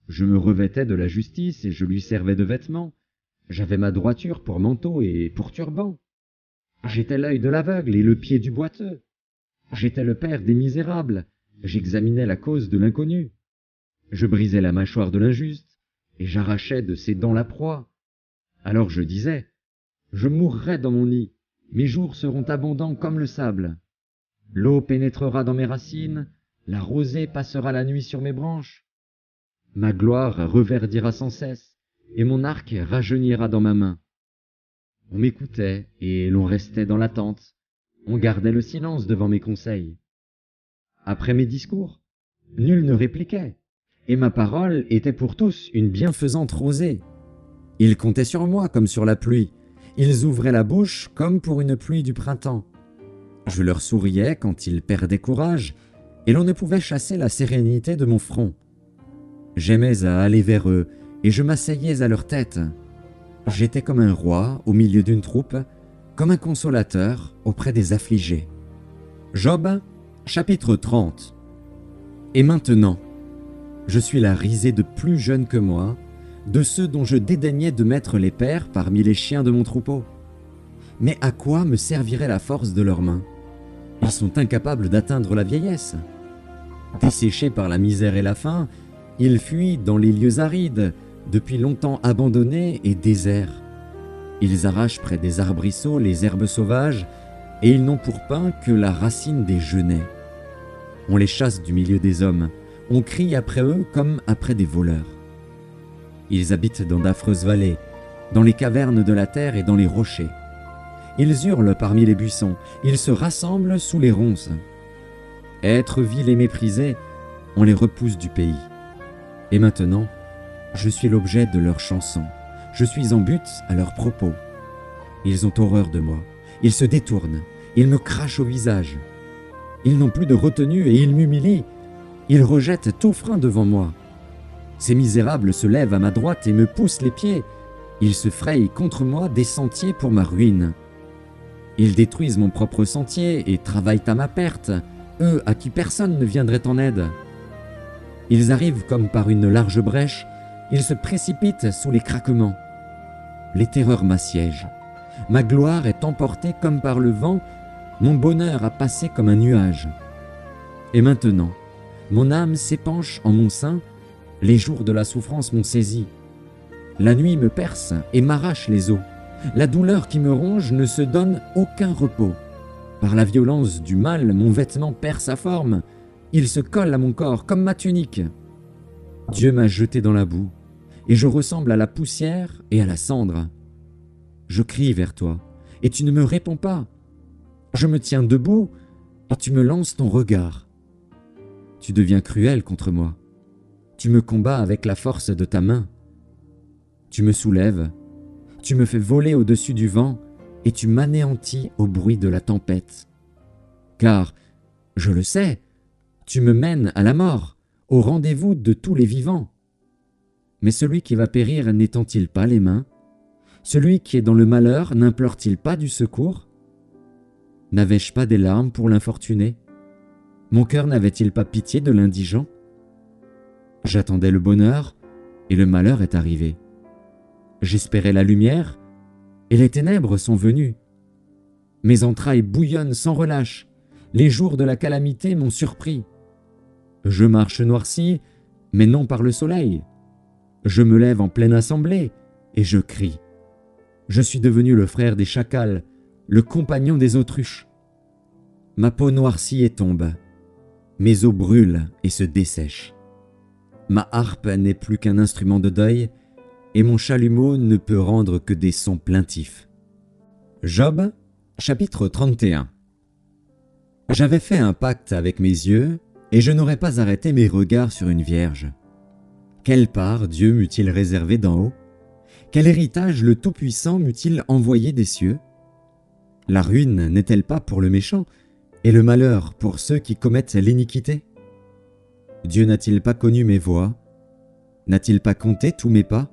Je me revêtais de la justice et je lui servais de vêtements. J'avais ma droiture pour manteau et pour turban. J'étais l'œil de l'aveugle et le pied du boiteux. J'étais le père des misérables. J'examinais la cause de l'inconnu. Je brisais la mâchoire de l'injuste et j'arrachais de ses dents la proie. Alors je disais, je mourrai dans mon nid. Mes jours seront abondants comme le sable. L'eau pénétrera dans mes racines, la rosée passera la nuit sur mes branches. Ma gloire reverdira sans cesse, et mon arc rajeunira dans ma main. On m'écoutait et l'on restait dans l'attente. On gardait le silence devant mes conseils. Après mes discours, nul ne répliquait, et ma parole était pour tous une bienfaisante rosée. Ils comptaient sur moi comme sur la pluie. Ils ouvraient la bouche comme pour une pluie du printemps. Je leur souriais quand ils perdaient courage, et l'on ne pouvait chasser la sérénité de mon front. J'aimais à aller vers eux, et je m'asseyais à leur tête. J'étais comme un roi au milieu d'une troupe, comme un consolateur auprès des affligés. Job, chapitre 30. Et maintenant, je suis la risée de plus jeunes que moi, de ceux dont je dédaignais de mettre les pères parmi les chiens de mon troupeau. Mais à quoi me servirait la force de leurs mains? Ils sont incapables d'atteindre la vieillesse. Desséchés par la misère et la faim, ils fuient dans les lieux arides, depuis longtemps abandonnés et déserts. Ils arrachent près des arbrisseaux les herbes sauvages, et ils n'ont pour pain que la racine des genêts. On les chasse du milieu des hommes, on crie après eux comme après des voleurs. Ils habitent dans d'affreuses vallées, dans les cavernes de la terre et dans les rochers. Ils hurlent parmi les buissons, ils se rassemblent sous les ronces. Êtres vils et méprisés, on les repousse du pays. Et maintenant, je suis l'objet de leurs chansons, je suis en but à leurs propos. Ils ont horreur de moi, ils se détournent, ils me crachent au visage. Ils n'ont plus de retenue et ils m'humilient, ils rejettent tout frein devant moi. Ces misérables se lèvent à ma droite et me poussent les pieds, ils se frayent contre moi des sentiers pour ma ruine. Ils détruisent mon propre sentier et travaillent à ma perte, eux à qui personne ne viendrait en aide. Ils arrivent comme par une large brèche, ils se précipitent sous les craquements. Les terreurs m'assiègent. Ma gloire est emportée comme par le vent, mon bonheur a passé comme un nuage. Et maintenant, mon âme s'épanche en mon sein, les jours de la souffrance m'ont saisi. La nuit me perce et m'arrache les os. La douleur qui me ronge ne se donne aucun repos. Par la violence du mal, mon vêtement perd sa forme. Il se colle à mon corps comme ma tunique. Dieu m'a jeté dans la boue, et je ressemble à la poussière et à la cendre. Je crie vers toi, et tu ne me réponds pas. Je me tiens debout, et tu me lances ton regard. Tu deviens cruel contre moi. Tu me combats avec la force de ta main. Tu me soulèves, tu me fais voler au-dessus du vent, et tu m'anéantis au bruit de la tempête. Car, je le sais, tu me mènes à la mort, au rendez-vous de tous les vivants. Mais celui qui va périr n'étend-il pas les mains? Celui qui est dans le malheur n'implore-t-il pas du secours? N'avais-je pas des larmes pour l'infortuné? Mon cœur n'avait-il pas pitié de l'indigent? J'attendais le bonheur, et le malheur est arrivé. J'espérais la lumière, et les ténèbres sont venues. Mes entrailles bouillonnent sans relâche, les jours de la calamité m'ont surpris. Je marche noirci, mais non par le soleil. Je me lève en pleine assemblée, et je crie. Je suis devenu le frère des chacals, le compagnon des autruches. Ma peau noircit et tombe. Mes os brûlent et se dessèchent. Ma harpe n'est plus qu'un instrument de deuil, et mon chalumeau ne peut rendre que des sons plaintifs. Job, chapitre 31. J'avais fait un pacte avec mes yeux, et je n'aurais pas arrêté mes regards sur une vierge. Quelle part Dieu m'eût-il réservé d'en haut? Quel héritage le Tout-Puissant m'eût-il envoyé des cieux? La ruine n'est-elle pas pour le méchant, et le malheur pour ceux qui commettent l'iniquité? Dieu n'a-t-il pas connu mes voies? N'a-t-il pas compté tous mes pas?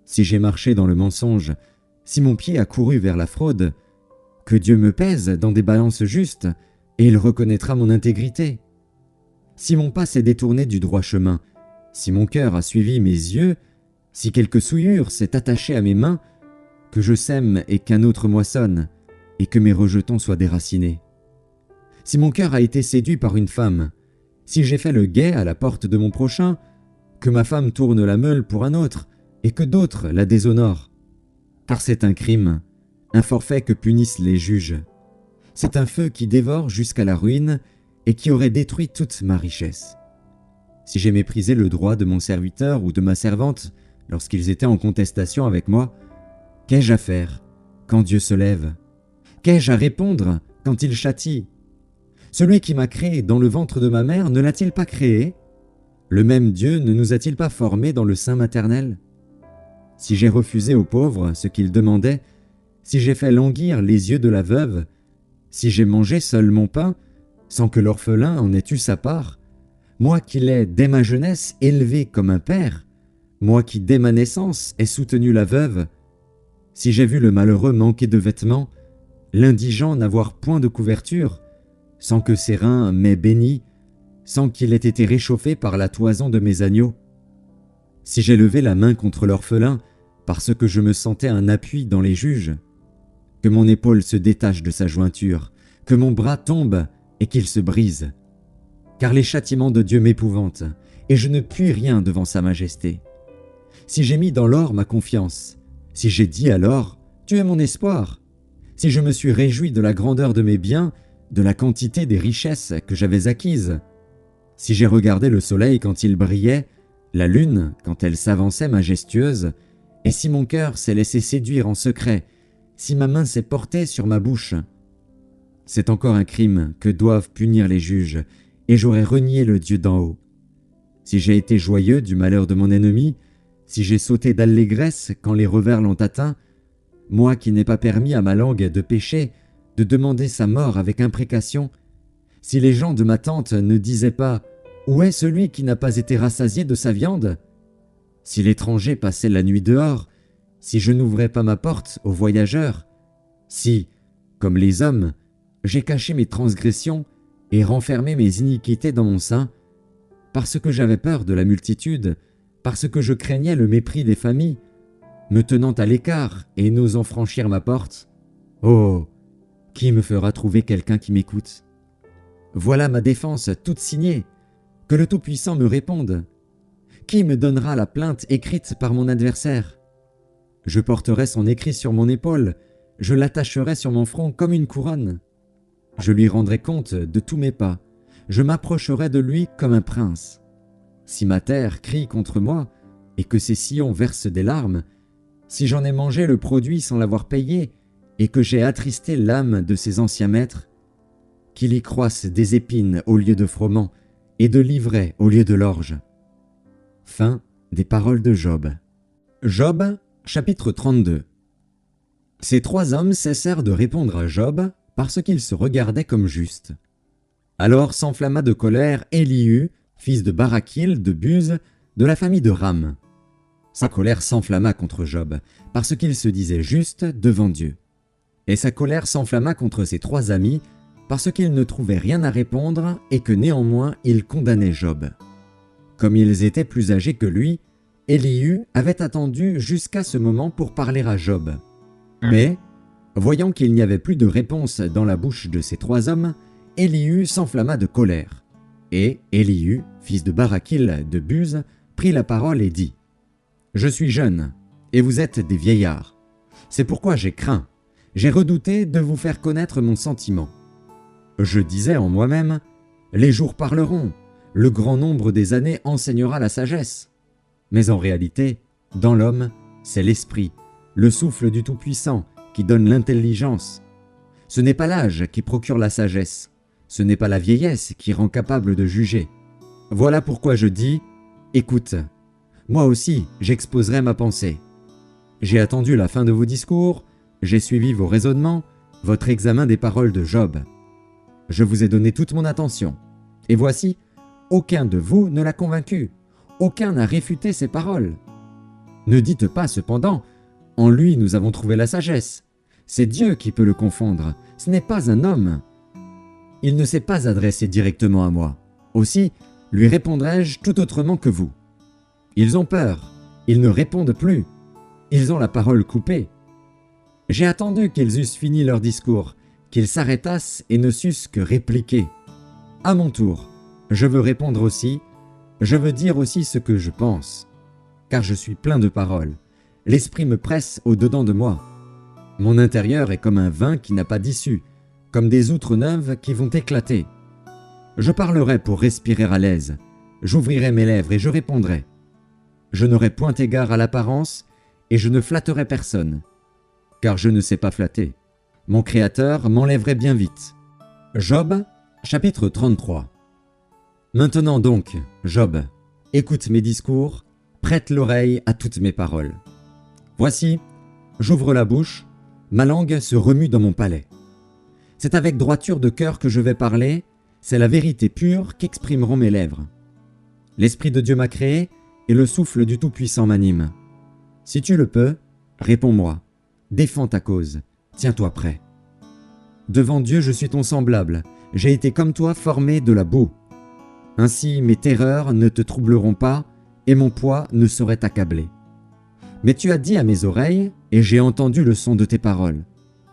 Si j'ai marché dans le mensonge, si mon pied a couru vers la fraude, que Dieu me pèse dans des balances justes, et il reconnaîtra mon intégrité. Si mon pas s'est détourné du droit chemin, si mon cœur a suivi mes yeux, si quelque souillure s'est attachée à mes mains, que je sème et qu'un autre moissonne, et que mes rejetons soient déracinés. Si mon cœur a été séduit par une femme, si j'ai fait le guet à la porte de mon prochain, que ma femme tourne la meule pour un autre, et que d'autres la déshonorent. Car c'est un crime, un forfait que punissent les juges. C'est un feu qui dévore jusqu'à la ruine et qui aurait détruit toute ma richesse. Si j'ai méprisé le droit de mon serviteur ou de ma servante lorsqu'ils étaient en contestation avec moi, qu'ai-je à faire quand Dieu se lève? Qu'ai-je à répondre quand il châtie? Celui qui m'a créé dans le ventre de ma mère ne l'a-t-il pas créé? Le même Dieu ne nous a-t-il pas formés dans le sein maternel? Si j'ai refusé aux pauvres ce qu'ils demandaient, si j'ai fait languir les yeux de la veuve, si j'ai mangé seul mon pain, sans que l'orphelin en ait eu sa part, moi qui l'ai dès ma jeunesse élevé comme un père, moi qui dès ma naissance ai soutenu la veuve, si j'ai vu le malheureux manquer de vêtements, l'indigent n'avoir point de couverture, sans que ses reins m'aient béni, sans qu'il ait été réchauffé par la toison de mes agneaux, si j'ai levé la main contre l'orphelin, parce que je me sentais un appui dans les juges, que mon épaule se détache de sa jointure, que mon bras tombe et qu'il se brise. Car les châtiments de Dieu m'épouvantent, et je ne puis rien devant sa majesté. Si j'ai mis dans l'or ma confiance, si j'ai dit à l'or, tu es mon espoir, si je me suis réjoui de la grandeur de mes biens, de la quantité des richesses que j'avais acquises, si j'ai regardé le soleil quand il brillait, la lune quand elle s'avançait majestueuse, et si mon cœur s'est laissé séduire en secret, si ma main s'est portée sur ma bouche, c'est encore un crime que doivent punir les juges, et j'aurais renié le Dieu d'en haut. Si j'ai été joyeux du malheur de mon ennemi, si j'ai sauté d'allégresse quand les revers l'ont atteint, moi qui n'ai pas permis à ma langue de pécher, de demander sa mort avec imprécation, si les gens de ma tente ne disaient pas « Où est celui qui n'a pas été rassasié de sa viande ?» Si l'étranger passait la nuit dehors, si je n'ouvrais pas ma porte aux voyageurs, si, comme les hommes, j'ai caché mes transgressions et renfermé mes iniquités dans mon sein, parce que j'avais peur de la multitude, parce que je craignais le mépris des familles, me tenant à l'écart et n'osant franchir ma porte, oh, qui me fera trouver quelqu'un qui m'écoute? Voilà ma défense toute signée, que le Tout-Puissant me réponde. Qui me donnera la plainte écrite par mon adversaire? Je porterai son écrit sur mon épaule, je l'attacherai sur mon front comme une couronne. Je lui rendrai compte de tous mes pas, je m'approcherai de lui comme un prince. Si ma terre crie contre moi, et que ses sillons versent des larmes, si j'en ai mangé le produit sans l'avoir payé, et que j'ai attristé l'âme de ses anciens maîtres, qu'il y croisse des épines au lieu de froment, et de l'ivraie au lieu de l'orge. Fin des paroles de Job. Job, chapitre 32. Ces trois hommes cessèrent de répondre à Job parce qu'ils se regardaient comme justes. Alors s'enflamma de colère Élihu, fils de Barakil de Buz, de la famille de Ram. Sa colère s'enflamma contre Job, parce qu'il se disait juste devant Dieu. Et sa colère s'enflamma contre ses trois amis, parce qu'ils ne trouvaient rien à répondre et que néanmoins ils condamnaient Job. Comme ils étaient plus âgés que lui, Élihu avait attendu jusqu'à ce moment pour parler à Job. Mais, voyant qu'il n'y avait plus de réponse dans la bouche de ces trois hommes, Élihu s'enflamma de colère. Et Élihu, fils de Barakil de Buz, prit la parole et dit : « Je suis jeune, et vous êtes des vieillards. C'est pourquoi j'ai craint, j'ai redouté de vous faire connaître mon sentiment. Je disais en moi-même : les jours parleront, le grand nombre des années enseignera la sagesse. Mais en réalité, dans l'homme, c'est l'esprit, le souffle du Tout-Puissant qui donne l'intelligence. Ce n'est pas l'âge qui procure la sagesse, ce n'est pas la vieillesse qui rend capable de juger. Voilà pourquoi je dis : écoute, moi aussi j'exposerai ma pensée. J'ai attendu la fin de vos discours, j'ai suivi vos raisonnements, votre examen des paroles de Job. Je vous ai donné toute mon attention. Et voici, aucun de vous ne l'a convaincu, aucun n'a réfuté ses paroles. Ne dites pas cependant, en lui nous avons trouvé la sagesse. C'est Dieu qui peut le confondre, ce n'est pas un homme. Il ne s'est pas adressé directement à moi. Aussi, lui répondrai-je tout autrement que vous. Ils ont peur, ils ne répondent plus, ils ont la parole coupée. J'ai attendu qu'ils eussent fini leur discours, qu'ils s'arrêtassent et ne sussent que répliquer. À mon tour, je veux répondre aussi, je veux dire aussi ce que je pense, car je suis plein de paroles. L'esprit me presse au-dedans de moi. Mon intérieur est comme un vin qui n'a pas d'issue, comme des outres neuves qui vont éclater. Je parlerai pour respirer à l'aise, j'ouvrirai mes lèvres et je répondrai. Je n'aurai point égard à l'apparence et je ne flatterai personne. car je ne sais pas flatter. Mon Créateur m'enlèverait bien vite. » Job, chapitre 33. Maintenant donc, Job, écoute mes discours, prête l'oreille à toutes mes paroles. Voici, j'ouvre la bouche, ma langue se remue dans mon palais. C'est avec droiture de cœur que je vais parler, c'est la vérité pure qu'exprimeront mes lèvres. L'Esprit de Dieu m'a créé, et le souffle du Tout-Puissant m'anime. Si tu le peux, réponds-moi, défends ta cause, tiens-toi prêt. Devant Dieu, je suis ton semblable, j'ai été comme toi formé de la boue. Ainsi mes terreurs ne te troubleront pas, et mon poids ne saurait t'accabler. Mais tu as dit à mes oreilles, et j'ai entendu le son de tes paroles.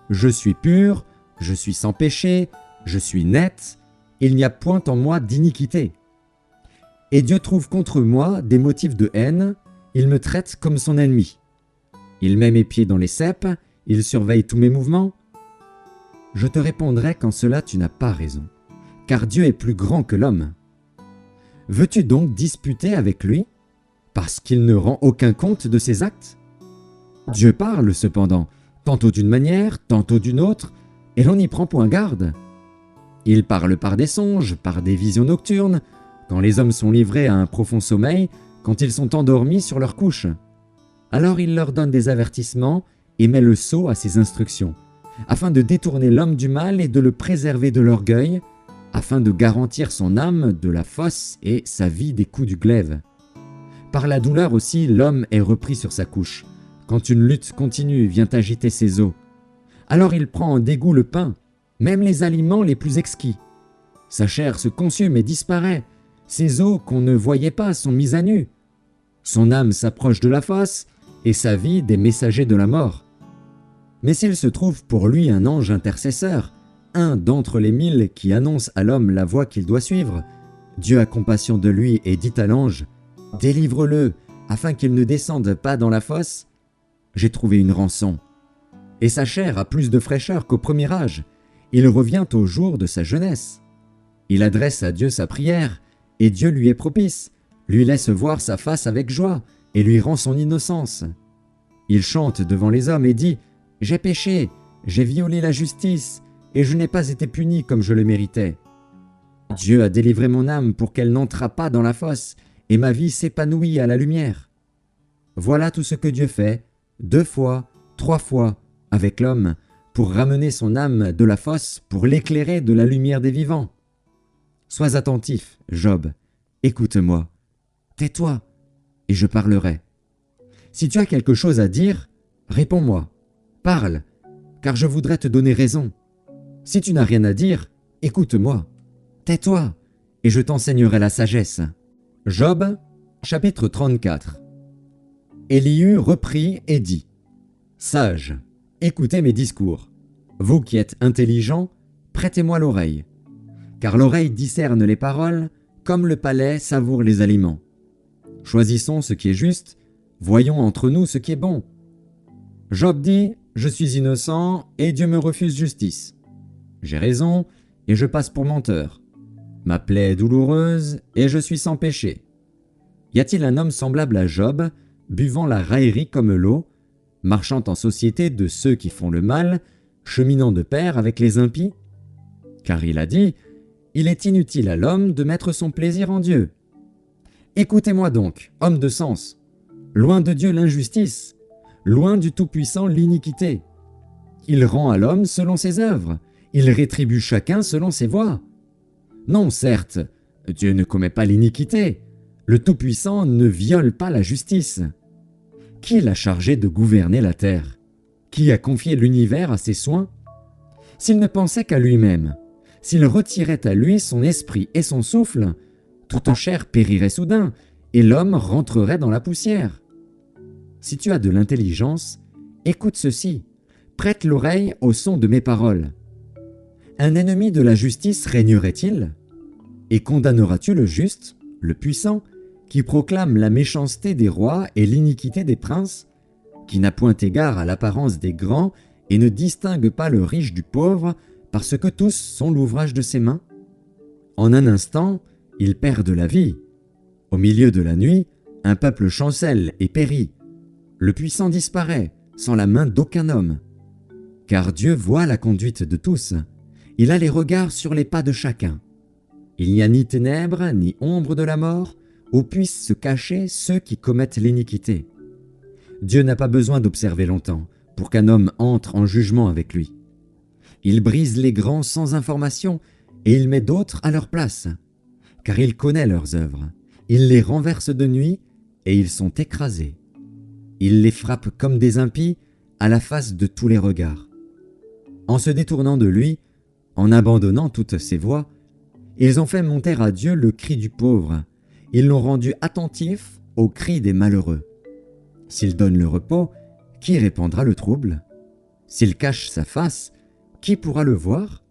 Je suis pur, je suis sans péché, je suis net, il n'y a point en moi d'iniquité. Et Dieu trouve contre moi des motifs de haine, il me traite comme son ennemi. Il met mes pieds dans les ceps, il surveille tous mes mouvements. Je te répondrai qu'en cela tu n'as pas raison, car Dieu est plus grand que l'homme. Veux-tu donc disputer avec lui, parce qu'il ne rend aucun compte de ses actes? Dieu parle cependant, tantôt d'une manière, tantôt d'une autre, et l'on n'y prend point garde. Il parle par des songes, par des visions nocturnes, quand les hommes sont livrés à un profond sommeil, quand ils sont endormis sur leur couche. Alors il leur donne des avertissements et met le sceau à ses instructions, afin de détourner l'homme du mal et de le préserver de l'orgueil, afin de garantir son âme de la fosse et sa vie des coups du glaive. Par la douleur aussi, l'homme est repris sur sa couche, quand une lutte continue vient agiter ses os. Alors il prend en dégoût le pain, même les aliments les plus exquis. Sa chair se consume et disparaît, ses os qu'on ne voyait pas sont mis à nu. Son âme s'approche de la fosse, et sa vie des messagers de la mort. Mais s'il se trouve pour lui un ange intercesseur, un d'entre les 1000 qui annonce à l'homme la voie qu'il doit suivre, Dieu a compassion de lui et dit à l'ange, « Délivre-le, afin qu'il ne descende pas dans la fosse. » J'ai trouvé une rançon. Et sa chair a plus de fraîcheur qu'au premier âge. Il revient au jour de sa jeunesse. Il adresse à Dieu sa prière, et Dieu lui est propice, lui laisse voir sa face avec joie, et lui rend son innocence. Il chante devant les hommes et dit, « J'ai péché, j'ai violé la justice, et je n'ai pas été puni comme je le méritais. Dieu a délivré mon âme pour qu'elle n'entrât pas dans la fosse, et ma vie s'épanouit à la lumière. » Voilà tout ce que Dieu fait, 2 fois, 3 fois, avec l'homme, pour ramener son âme de la fosse, pour l'éclairer de la lumière des vivants. Sois attentif, Job, écoute-moi, tais-toi, et je parlerai. Si tu as quelque chose à dire, réponds-moi, parle, car je voudrais te donner raison. Si tu n'as rien à dire, écoute-moi, tais-toi, et je t'enseignerai la sagesse. Job, chapitre 34. Élihu reprit et dit, « Sages, écoutez mes discours. Vous qui êtes intelligents, prêtez-moi l'oreille. Car l'oreille discerne les paroles, comme le palais savoure les aliments. Choisissons ce qui est juste, voyons entre nous ce qui est bon. » Job dit, « Je suis innocent, et Dieu me refuse justice. J'ai raison, et je passe pour menteur. Ma plaie est douloureuse, et je suis sans péché. Y a-t-il un homme semblable à Job, buvant la raillerie comme l'eau, marchant en société de ceux qui font le mal, cheminant de pair avec les impies? Car il a dit, « Il est inutile à l'homme de mettre son plaisir en Dieu. » Écoutez-moi donc, hommes de sens. Loin de Dieu l'injustice, loin du Tout-Puissant l'iniquité. Il rend à l'homme selon ses œuvres, il rétribue chacun selon ses voies. Non, certes, Dieu ne commet pas l'iniquité, le Tout-Puissant ne viole pas la justice. Qui l'a chargé de gouverner la terre? Qui a confié l'univers à ses soins? S'il ne pensait qu'à lui-même, s'il retirait à lui son esprit et son souffle, toute chair périrait soudain, et l'homme rentrerait dans la poussière. Si tu as de l'intelligence, écoute ceci, prête l'oreille au son de mes paroles. Un ennemi de la justice régnerait-il? Et condamneras-tu le juste, le puissant, qui proclame la méchanceté des rois et l'iniquité des princes, qui n'a point égard à l'apparence des grands et ne distingue pas le riche du pauvre, parce que tous sont l'ouvrage de ses mains? En un instant, ils perdent la vie. Au milieu de la nuit, un peuple chancelle et périt. Le puissant disparaît, sans la main d'aucun homme. car Dieu voit la conduite de tous. Il a les regards sur les pas de chacun. Il n'y a ni ténèbres, ni ombre de la mort, où puissent se cacher ceux qui commettent l'iniquité. Dieu n'a pas besoin d'observer longtemps pour qu'un homme entre en jugement avec lui. Il brise les grands sans information et il met d'autres à leur place, car il connaît leurs œuvres. Il les renverse de nuit et ils sont écrasés. Il les frappe comme des impies à la face de tous les regards. En se détournant de lui, en abandonnant toutes ses voies, ils ont fait monter à Dieu le cri du pauvre. Ils l'ont rendu attentif au cri des malheureux. S'il donne le repos, qui répandra le trouble? S'il cache sa face, qui pourra le voir?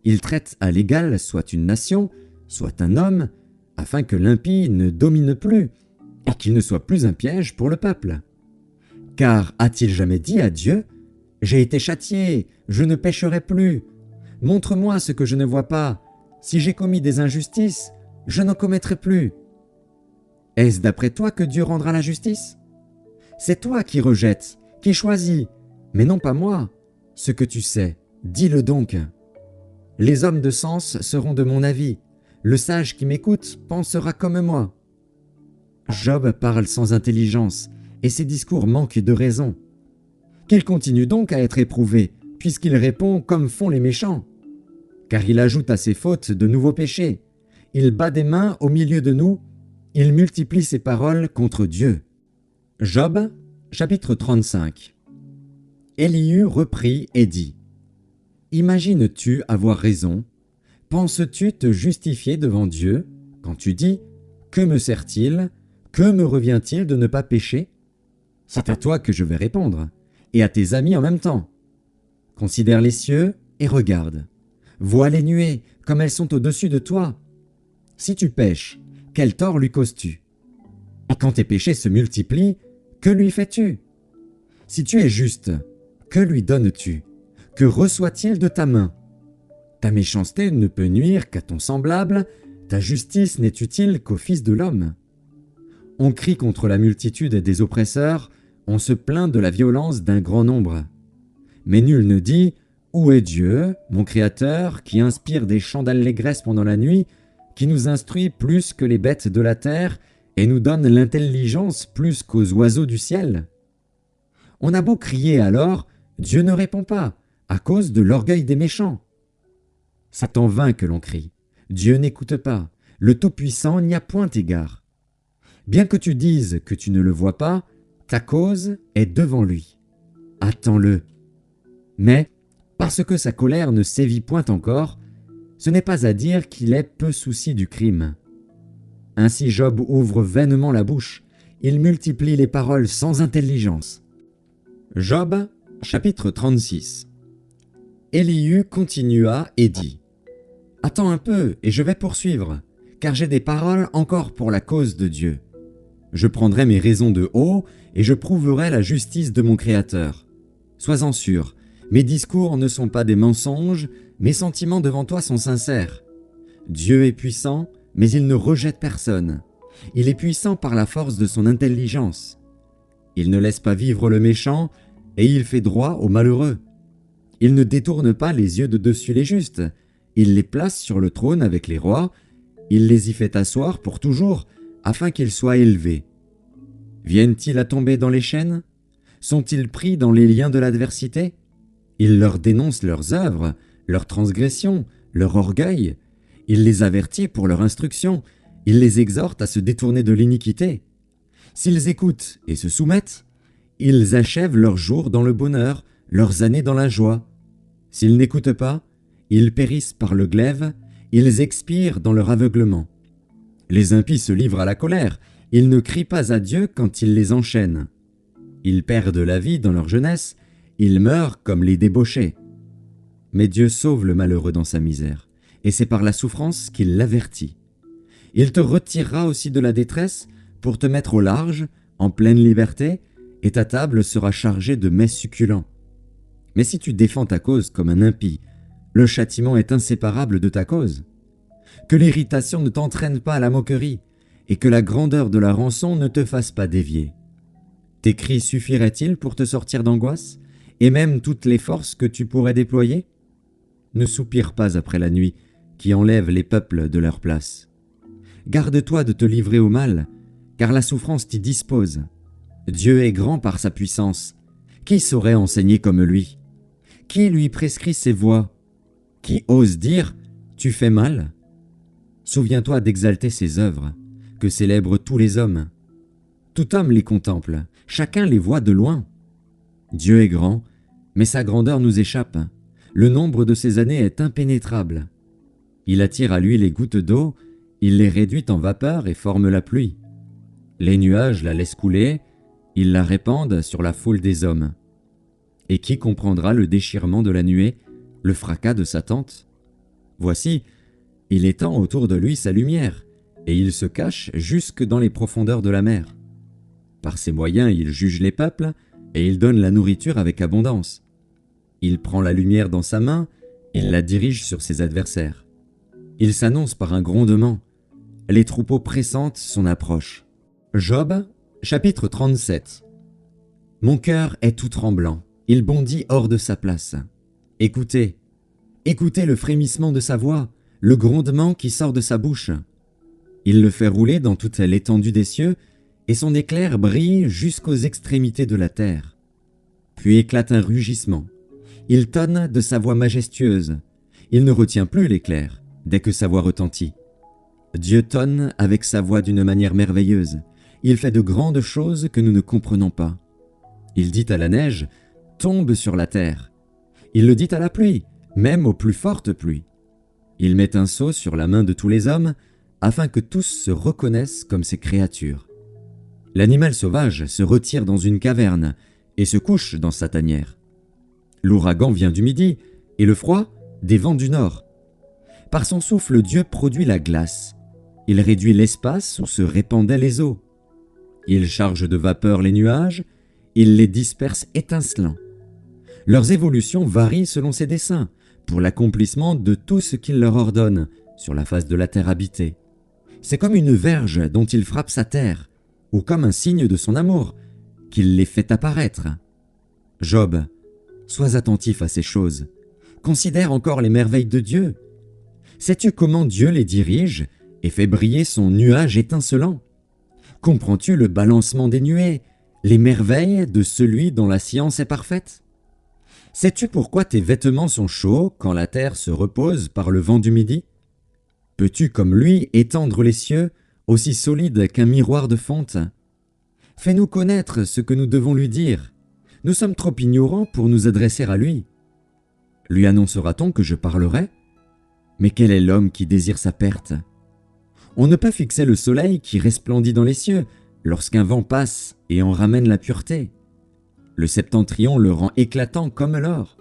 Il traite à l'égal soit une nation, soit un homme, afin que l'impie ne domine plus et qu'il ne soit plus un piège pour le peuple. Car a-t-il jamais dit à Dieu: « J'ai été châtié, je ne pécherai plus. Montre-moi ce que je ne vois pas. Si j'ai commis des injustices, je n'en commettrai plus. » Est-ce d'après toi que Dieu rendra la justice? C'est toi qui rejettes, qui choisis, mais non pas moi. Ce que tu sais, dis-le donc. Les hommes de sens seront de mon avis. Le sage qui m'écoute pensera comme moi. Job parle sans intelligence, et ses discours manquent de raison. Qu'il continue donc à être éprouvé, puisqu'il répond comme font les méchants. Car il ajoute à ses fautes de nouveaux péchés. Il bat des mains au milieu de nous, il multiplie ses paroles contre Dieu. Job, chapitre 35. Élihu reprit et dit: « Imagines-tu avoir raison? Penses-tu te justifier devant Dieu quand tu dis: « Que me sert-il? Que me revient-il de ne pas pécher ?» C'est à toi que je vais répondre, et à tes amis en même temps. Considère les cieux et regarde. Vois les nuées, comme elles sont au-dessus de toi. Si tu pèches, quel tort lui causes-tu? Et quand tes péchés se multiplient, que lui fais-tu? Si tu es juste, que lui donnes-tu? Que reçoit-il de ta main? Ta méchanceté ne peut nuire qu'à ton semblable, ta justice n'est utile qu'au Fils de l'homme. On crie contre la multitude des oppresseurs, on se plaint de la violence d'un grand nombre. Mais nul ne dit: « Où est Dieu, mon Créateur, qui inspire des chants d'allégresse pendant la nuit, qui nous instruit plus que les bêtes de la terre et nous donne l'intelligence plus qu'aux oiseaux du ciel ?» On a beau crier alors, Dieu ne répond pas, à cause de l'orgueil des méchants. C'est en vain que l'on crie. Dieu n'écoute pas. Le Tout-Puissant n'y a point égard. Bien que tu dises que tu ne le vois pas, ta cause est devant lui. Attends-le. Mais, parce que sa colère ne sévit point encore, ce n'est pas à dire qu'il est peu souci du crime. Ainsi Job ouvre vainement la bouche, il multiplie les paroles sans intelligence. Job, chapitre 36. Élihu continua et dit: « Attends un peu, et je vais poursuivre, car j'ai des paroles encore pour la cause de Dieu. Je prendrai mes raisons de haut, et je prouverai la justice de mon Créateur. Sois-en sûr, mes discours ne sont pas des mensonges, mes sentiments devant toi sont sincères. Dieu est puissant, mais il ne rejette personne. Il est puissant par la force de son intelligence. Il ne laisse pas vivre le méchant, et il fait droit aux malheureux. Il ne détourne pas les yeux de dessus les justes. Il les place sur le trône avec les rois. Il les y fait asseoir pour toujours, afin qu'ils soient élevés. Viennent-ils à tomber dans les chaînes? Sont-ils pris dans les liens de l'adversité? Il leur dénonce leurs œuvres, leurs transgressions, leur orgueil. Il les avertit pour leur instruction. Il les exhorte à se détourner de l'iniquité. S'ils écoutent et se soumettent, ils achèvent leurs jours dans le bonheur, leurs années dans la joie. S'ils n'écoutent pas, ils périssent par le glaive, ils expirent dans leur aveuglement. Les impies se livrent à la colère, ils ne crient pas à Dieu quand il les enchaîne. Ils perdent la vie dans leur jeunesse, ils meurent comme les débauchés. Mais Dieu sauve le malheureux dans sa misère, et c'est par la souffrance qu'il l'avertit. Il te retirera aussi de la détresse pour te mettre au large, en pleine liberté, et ta table sera chargée de mets succulents. Mais si tu défends ta cause comme un impie, le châtiment est inséparable de ta cause. Que l'irritation ne t'entraîne pas à la moquerie, et que la grandeur de la rançon ne te fasse pas dévier. Tes cris suffiraient-ils pour te sortir d'angoisse, et même toutes les forces que tu pourrais déployer? Ne soupire pas après la nuit, qui enlève les peuples de leur place. Garde-toi de te livrer au mal, car la souffrance t'y dispose. Dieu est grand par sa puissance. Qui saurait enseigner comme lui? Qui lui prescrit ses voies? Qui ose dire « tu fais mal » Souviens-toi d'exalter ses œuvres, que célèbrent tous les hommes. Tout homme les contemple, chacun les voit de loin. Dieu est grand, mais sa grandeur nous échappe. Le nombre de ses années est impénétrable. Il attire à lui les gouttes d'eau, il les réduit en vapeur et forme la pluie. Les nuages la laissent couler, ils la répandent sur la foule des hommes. Et qui comprendra le déchirement de la nuée, le fracas de sa tente? Voici, il étend autour de lui sa lumière, et il se cache jusque dans les profondeurs de la mer. Par ses moyens, il juge les peuples, et il donne la nourriture avec abondance. Il prend la lumière dans sa main, il la dirige sur ses adversaires. Il s'annonce par un grondement. Les troupeaux pressentent son approche. Job, chapitre 37. Mon cœur est tout tremblant, il bondit hors de sa place. Écoutez, écoutez le frémissement de sa voix, le grondement qui sort de sa bouche. Il le fait rouler dans toute l'étendue des cieux, et son éclair brille jusqu'aux extrémités de la terre. Puis éclate un rugissement. Il tonne de sa voix majestueuse. Il ne retient plus l'éclair, dès que sa voix retentit. Dieu tonne avec sa voix d'une manière merveilleuse. Il fait de grandes choses que nous ne comprenons pas. Il dit à la neige, « Tombe sur la terre ». Il le dit à la pluie, même aux plus fortes pluies. Il met un sceau sur la main de tous les hommes, afin que tous se reconnaissent comme ses créatures. L'animal sauvage se retire dans une caverne et se couche dans sa tanière. L'ouragan vient du midi, et le froid des vents du nord. Par son souffle, Dieu produit la glace. Il réduit l'espace où se répandaient les eaux. Il charge de vapeur les nuages, il les disperse étincelants. Leurs évolutions varient selon ses desseins, pour l'accomplissement de tout ce qu'il leur ordonne sur la face de la terre habitée. C'est comme une verge dont il frappe sa terre, ou comme un signe de son amour, qu'il les fait apparaître. Job, sois attentif à ces choses. Considère encore les merveilles de Dieu. Sais-tu comment Dieu les dirige et fait briller son nuage étincelant? Comprends-tu le balancement des nuées, les merveilles de celui dont la science est parfaite? Sais-tu pourquoi tes vêtements sont chauds quand la terre se repose par le vent du midi? Peux-tu, comme lui, étendre les cieux, aussi solides qu'un miroir de fonte? Fais-nous connaître ce que nous devons lui dire. Nous sommes trop ignorants pour nous adresser à lui. Lui annoncera-t-on que je parlerai? Mais quel est l'homme qui désire sa perte? On ne peut fixer le soleil qui resplendit dans les cieux lorsqu'un vent passe et en ramène la pureté. Le septentrion le rend éclatant comme l'or.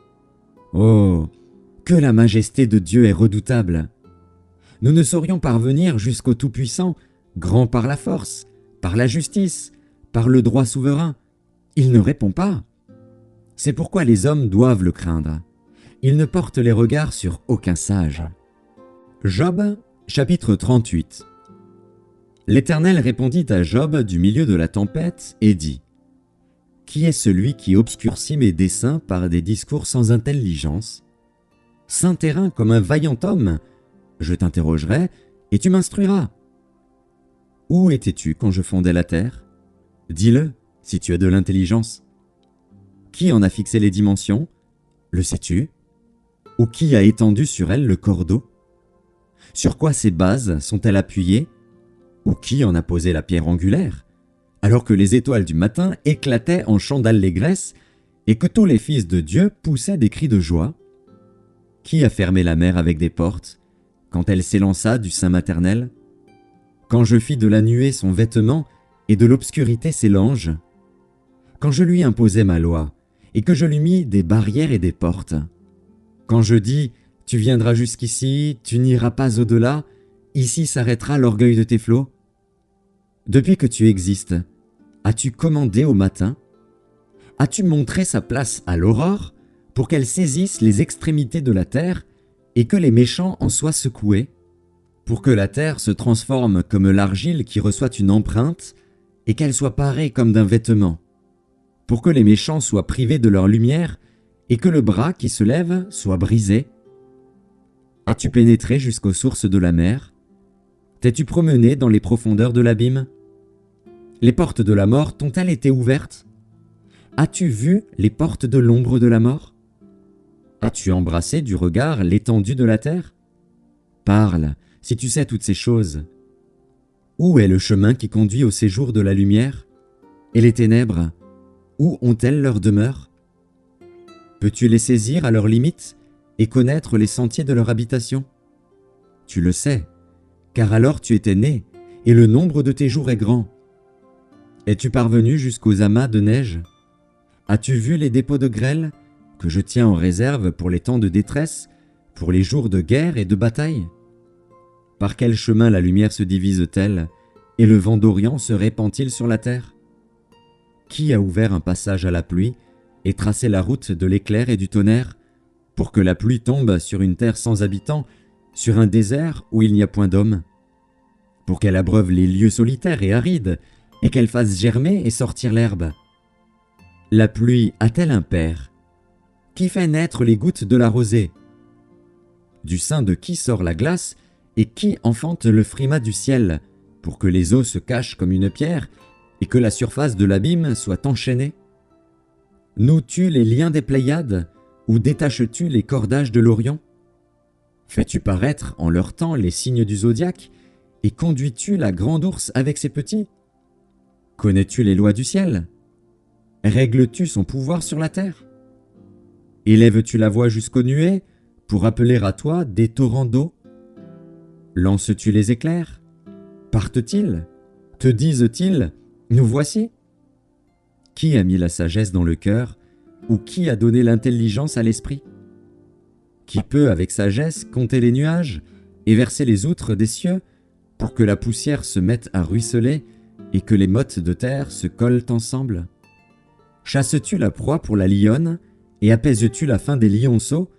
Oh, que la majesté de Dieu est redoutable! Nous ne saurions parvenir jusqu'au Tout-Puissant, grand par la force, par la justice, par le droit souverain. Il ne répond pas. C'est pourquoi les hommes doivent le craindre. Il ne porte les regards sur aucun sage. Job, chapitre 38. L'Éternel répondit à Job du milieu de la tempête et dit: Qui est celui qui obscurcit mes desseins par des discours sans intelligence? Saint terrain comme un vaillant homme, je t'interrogerai et tu m'instruiras. Où étais-tu quand je fondais la terre? Dis-le, si tu as de l'intelligence. Qui en a fixé les dimensions? Le sais-tu? Ou qui a étendu sur elle le cordeau? Sur quoi ces bases sont-elles appuyées? Ou qui en a posé la pierre angulaire? Alors que les étoiles du matin éclataient en chants d'allégresse et que tous les fils de Dieu poussaient des cris de joie? Qui a fermé la mer avec des portes, quand elle s'élança du sein maternel? Quand je fis de la nuée son vêtement et de l'obscurité ses langes? Quand je lui imposai ma loi et que je lui mis des barrières et des portes? Quand je dis « Tu viendras jusqu'ici, tu n'iras pas au-delà, ici s'arrêtera l'orgueil de tes flots » ? Depuis que tu existes, as-tu commandé au matin? As-tu montré sa place à l'aurore pour qu'elle saisisse les extrémités de la terre et que les méchants en soient secoués? Pour que la terre se transforme comme l'argile qui reçoit une empreinte et qu'elle soit parée comme d'un vêtement? Pour que les méchants soient privés de leur lumière et que le bras qui se lève soit brisé? As-tu pénétré jusqu'aux sources de la mer? T'es-tu promené dans les profondeurs de l'abîme? Les portes de la mort t'ont-elles été ouvertes? As-tu vu les portes de l'ombre de la mort? As-tu embrassé du regard l'étendue de la terre? Parle, si tu sais toutes ces choses. Où est le chemin qui conduit au séjour de la lumière? Et les ténèbres, où ont-elles leur demeure? Peux-tu les saisir à leurs limites et connaître les sentiers de leur habitation? Tu le sais, car alors tu étais né, et le nombre de tes jours est grand. Es-tu parvenu jusqu'aux amas de neige? As-tu vu les dépôts de grêle que je tiens en réserve pour les temps de détresse, pour les jours de guerre et de bataille? Par quel chemin la lumière se divise-t-elle, et le vent d'Orient se répand-il sur la terre? Qui a ouvert un passage à la pluie et tracé la route de l'éclair et du tonnerre, pour que la pluie tombe sur une terre sans habitants, sur un désert où il n'y a point d'homme? Pour qu'elle abreuve les lieux solitaires et arides, et qu'elle fasse germer et sortir l'herbe? La pluie a-t-elle un père? Qui fait naître les gouttes de la rosée? Du sein de qui sort la glace, et qui enfante le frimas du ciel, pour que les eaux se cachent comme une pierre, et que la surface de l'abîme soit enchaînée? Noues-tu les liens des Pléiades, ou détaches-tu les cordages de l'Orient? Fais-tu paraître en leur temps les signes du zodiaque, et conduis-tu la grande ours avec ses petits? Connais-tu les lois du ciel? Règles-tu son pouvoir sur la terre? Élèves-tu la voix jusqu'aux nuées, pour appeler à toi des torrents d'eau? Lances-tu les éclairs? Partent-ils? Te disent-ils, nous voici? Qui a mis la sagesse dans le cœur, ou qui a donné l'intelligence à l'esprit? Qui peut avec sagesse compter les nuages et verser les outres des cieux, pour que la poussière se mette à ruisseler et que les mottes de terre se collent ensemble? Chasses-tu la proie pour la lionne et apaises-tu la faim des lionceaux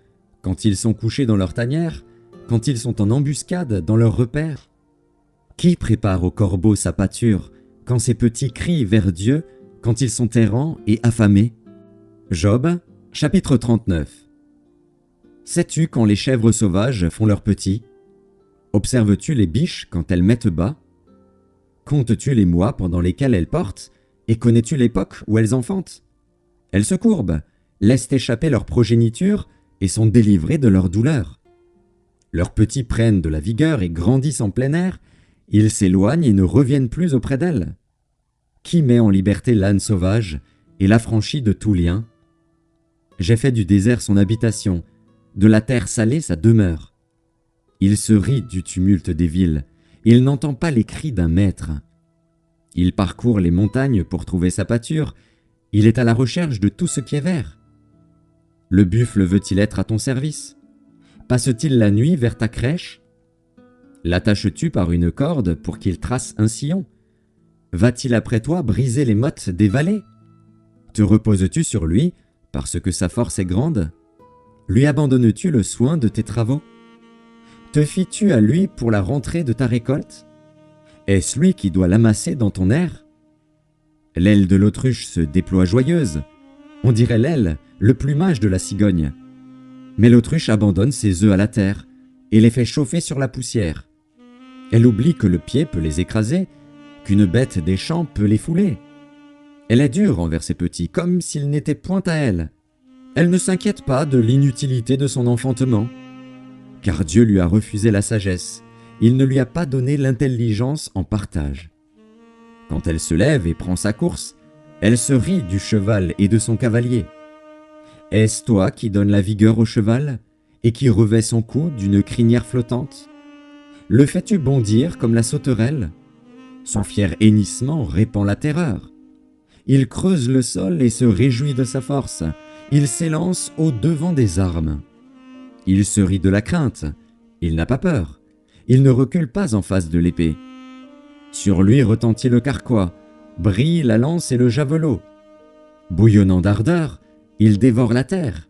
quand ils sont couchés dans leur tanière, quand ils sont en embuscade dans leur repère? Qui prépare au corbeau sa pâture quand ses petits crient vers Dieu, quand ils sont errants et affamés? Job, chapitre 39. Sais-tu quand les chèvres sauvages font leurs petits? Observes-tu les biches quand elles mettent bas? Comptes-tu les mois pendant lesquels elles portent, et connais-tu l'époque où elles enfantent? Elles se courbent, laissent échapper leur progéniture et sont délivrées de leur douleur. Leurs petits prennent de la vigueur et grandissent en plein air, ils s'éloignent et ne reviennent plus auprès d'elles. Qui met en liberté l'âne sauvage et l'affranchit de tout lien? J'ai fait du désert son habitation, de la terre salée sa demeure. Il se rit du tumulte des villes, il n'entend pas les cris d'un maître. Il parcourt les montagnes pour trouver sa pâture, il est à la recherche de tout ce qui est vert. Le buffle veut-il être à ton service? Passe-t-il la nuit vers ta crèche? L'attaches-tu par une corde pour qu'il trace un sillon? Va-t-il après toi briser les mottes des vallées? Te reposes-tu sur lui parce que sa force est grande? Lui abandonnes-tu le soin de tes travaux? Te fies-tu à lui pour la rentrée de ta récolte? Est-ce lui qui doit l'amasser dans ton air? L'aile de l'autruche se déploie joyeuse. On dirait l'aile, le plumage de la cigogne. Mais l'autruche abandonne ses œufs à la terre et les fait chauffer sur la poussière. Elle oublie que le pied peut les écraser, qu'une bête des champs peut les fouler. Elle est dure envers ses petits, comme s'ils n'étaient point à elle. Elle ne s'inquiète pas de l'inutilité de son enfantement. Car Dieu lui a refusé la sagesse, il ne lui a pas donné l'intelligence en partage. Quand elle se lève et prend sa course, elle se rit du cheval et de son cavalier. Est-ce toi qui donnes la vigueur au cheval et qui revêt son cou d'une crinière flottante? Le fais-tu bondir comme la sauterelle? Son fier hennissement répand la terreur. Il creuse le sol et se réjouit de sa force. Il s'élance au-devant des armes. Il se rit de la crainte. Il n'a pas peur. Il ne recule pas en face de l'épée. Sur lui retentit le carquois, brille la lance et le javelot. Bouillonnant d'ardeur, il dévore la terre.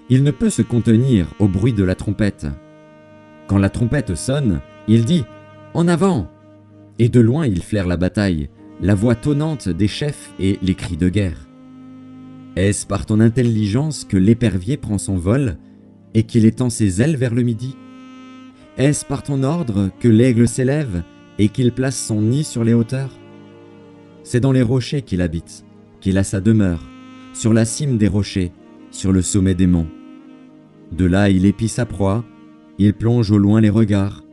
Il ne peut se contenir au bruit de la trompette. Quand la trompette sonne, il dit « En avant !» Et de loin il flaire la bataille, la voix tonnante des chefs et les cris de guerre. Est-ce par ton intelligence que l'épervier prend son vol et qu'il étend ses ailes vers le midi? Est-ce par ton ordre que l'aigle s'élève et qu'il place son nid sur les hauteurs? C'est dans les rochers qu'il habite, qu'il a sa demeure, sur la cime des rochers, sur le sommet des monts. De là il épie sa proie, il plonge au loin les regards.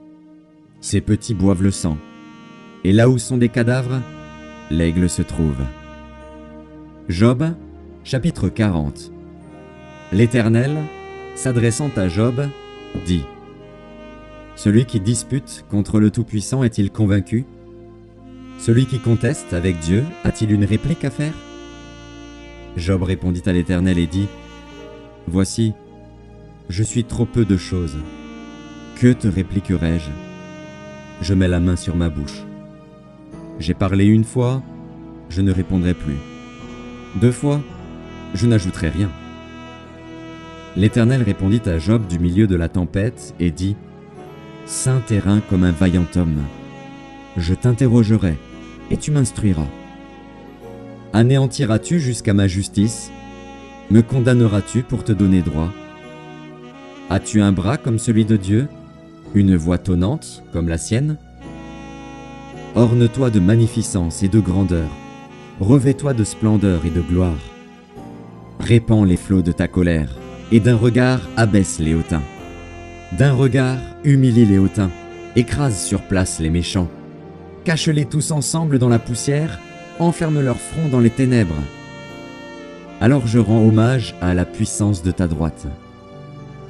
Ses petits boivent le sang, et là où sont des cadavres, l'aigle se trouve. Job, chapitre 40. L'Éternel, s'adressant à Job, dit: Celui qui dispute contre le Tout-Puissant est-il convaincu? Celui qui conteste avec Dieu a-t-il une réplique à faire? Job répondit à l'Éternel et dit: Voici, je suis trop peu de choses. Que te répliquerai-je? Je mets la main sur ma bouche. J'ai parlé une fois, je ne répondrai plus. 2 fois, je n'ajouterai rien. L'Éternel répondit à Job du milieu de la tempête et dit: Saint terrain comme un vaillant homme. Je t'interrogerai, et tu m'instruiras. Anéantiras-tu jusqu'à ma justice? Me condamneras-tu pour te donner droit? As-tu un bras comme celui de Dieu, une voix tonnante comme la sienne? Orne-toi de magnificence et de grandeur, revêt-toi de splendeur et de gloire. Répands les flots de ta colère, et d'un regard abaisse les hautains. D'un regard humilie les hautains, écrase sur place les méchants. Cache-les tous ensemble dans la poussière, enferme leur front dans les ténèbres. Alors je rends hommage à la puissance de ta droite.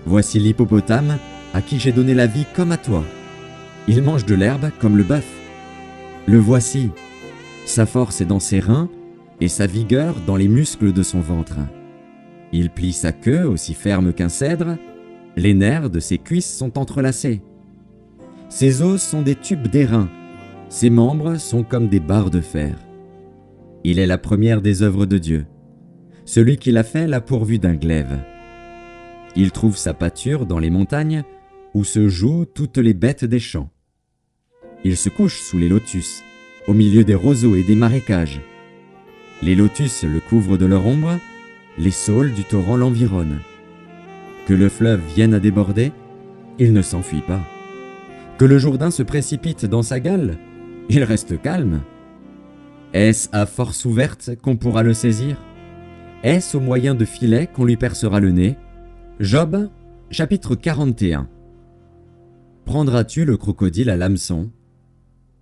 Voici l'hippopotame à qui j'ai donné la vie comme à toi. Il mange de l'herbe comme le bœuf. Le voici, sa force est dans ses reins et sa vigueur dans les muscles de son ventre. Il plie sa queue aussi ferme qu'un cèdre, les nerfs de ses cuisses sont entrelacés. Ses os sont des tubes d'airain, ses membres sont comme des barres de fer. Il est la première des œuvres de Dieu. Celui qui l'a fait l'a pourvu d'un glaive. Il trouve sa pâture dans les montagnes où se jouent toutes les bêtes des champs. Il se couche sous les lotus, au milieu des roseaux et des marécages. Les lotus le couvrent de leur ombre, les saules du torrent l'environnent. Que le fleuve vienne à déborder, il ne s'enfuit pas. Que le Jourdain se précipite dans sa gale, il reste calme. Est-ce à force ouverte qu'on pourra le saisir? Est-ce au moyen de filets qu'on lui percera le nez? Job, chapitre 41. Prendras-tu le crocodile à l'hameçon?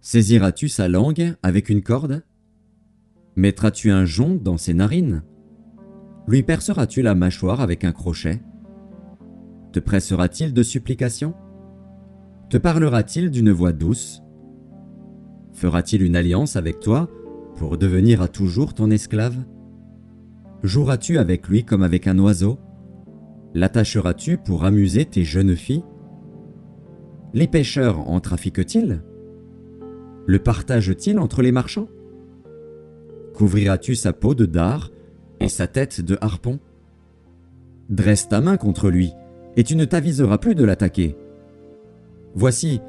Saisiras-tu sa langue avec une corde? Mettras-tu un jonc dans ses narines? Lui perceras-tu la mâchoire avec un crochet? Te pressera-t-il de supplications? Te parlera-t-il d'une voix douce? Fera-t-il une alliance avec toi pour devenir à toujours ton esclave? Joueras-tu avec lui comme avec un oiseau? L'attacheras-tu pour amuser tes jeunes filles? Les pêcheurs en trafiquent-ils? Le partagent-ils entre les marchands? Couvriras-tu sa peau de dard et sa tête de harpon? Dresse ta main contre lui, et tu ne t'aviseras plus de l'attaquer. Voici,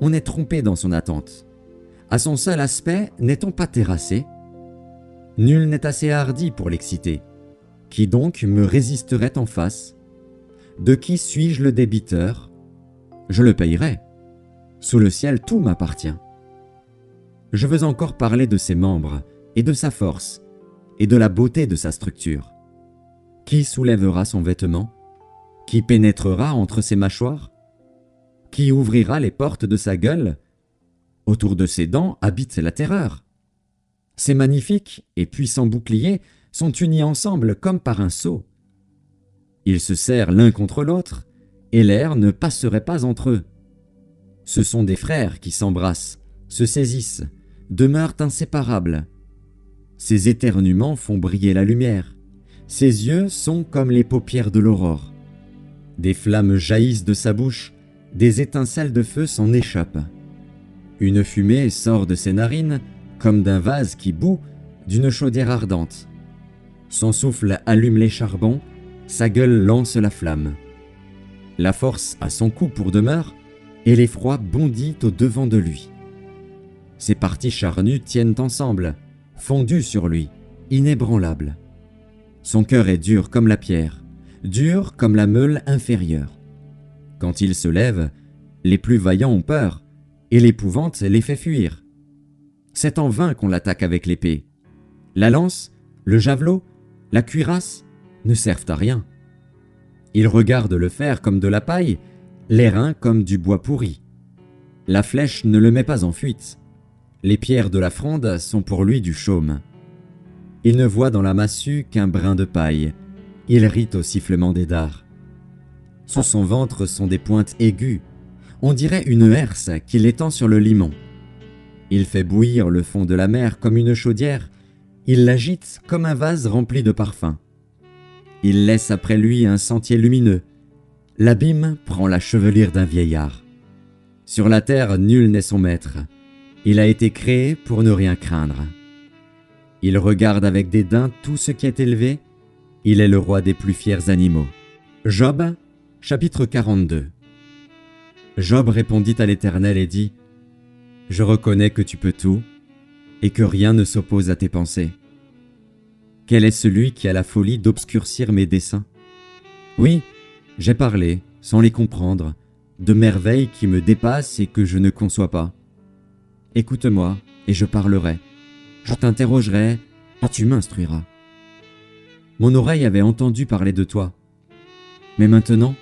on est trompé dans son attente. À son seul aspect, n'est-on pas terrassé? Nul n'est assez hardi pour l'exciter. Qui donc me résisterait en face? De qui suis-je le débiteur? Je le payerai. Sous le ciel, tout m'appartient. Je veux encore parler de ses membres, et de sa force, et de la beauté de sa structure. Qui soulèvera son vêtement? Qui pénétrera entre ses mâchoires? Qui ouvrira les portes de sa gueule? Autour de ses dents habite la terreur. Ses magnifiques et puissants boucliers sont unis ensemble comme par un sceau. Ils se serrent l'un contre l'autre, et l'air ne passerait pas entre eux. Ce sont des frères qui s'embrassent, se saisissent, demeurent inséparables. Ses éternuements font briller la lumière. Ses yeux sont comme les paupières de l'aurore. Des flammes jaillissent de sa bouche, des étincelles de feu s'en échappent. Une fumée sort de ses narines, comme d'un vase qui bout d'une chaudière ardente. Son souffle allume les charbons, sa gueule lance la flamme. La force a son cou pour demeure, et l'effroi bondit au-devant de lui. Ses parties charnues tiennent ensemble, fondues sur lui, inébranlables. Son cœur est dur comme la pierre, dur comme la meule inférieure. Quand il se lève, les plus vaillants ont peur, et l'épouvante les fait fuir. C'est en vain qu'on l'attaque avec l'épée. La lance, le javelot, la cuirasse ne servent à rien. Il regarde le fer comme de la paille, l'airain comme du bois pourri. La flèche ne le met pas en fuite. Les pierres de la fronde sont pour lui du chaume. Il ne voit dans la massue qu'un brin de paille. Il rit au sifflement des dards. Sous son ventre sont des pointes aiguës. On dirait une herse qu'il étend sur le limon. Il fait bouillir le fond de la mer comme une chaudière. Il l'agite comme un vase rempli de parfums. Il laisse après lui un sentier lumineux. L'abîme prend la chevelure d'un vieillard. Sur la terre, nul n'est son maître. Il a été créé pour ne rien craindre. Il regarde avec dédain tout ce qui est élevé. Il est le roi des plus fiers animaux. Job, chapitre 42. Job répondit à l'Éternel et dit : « Je reconnais que tu peux tout, et que rien ne s'oppose à tes pensées. Quel est celui qui a la folie d'obscurcir mes desseins ? Oui, j'ai parlé, sans les comprendre, de merveilles qui me dépassent et que je ne conçois pas. Écoute-moi, et je parlerai. Je t'interrogerai, et tu m'instruiras. Mon oreille avait entendu parler de toi, mais maintenant,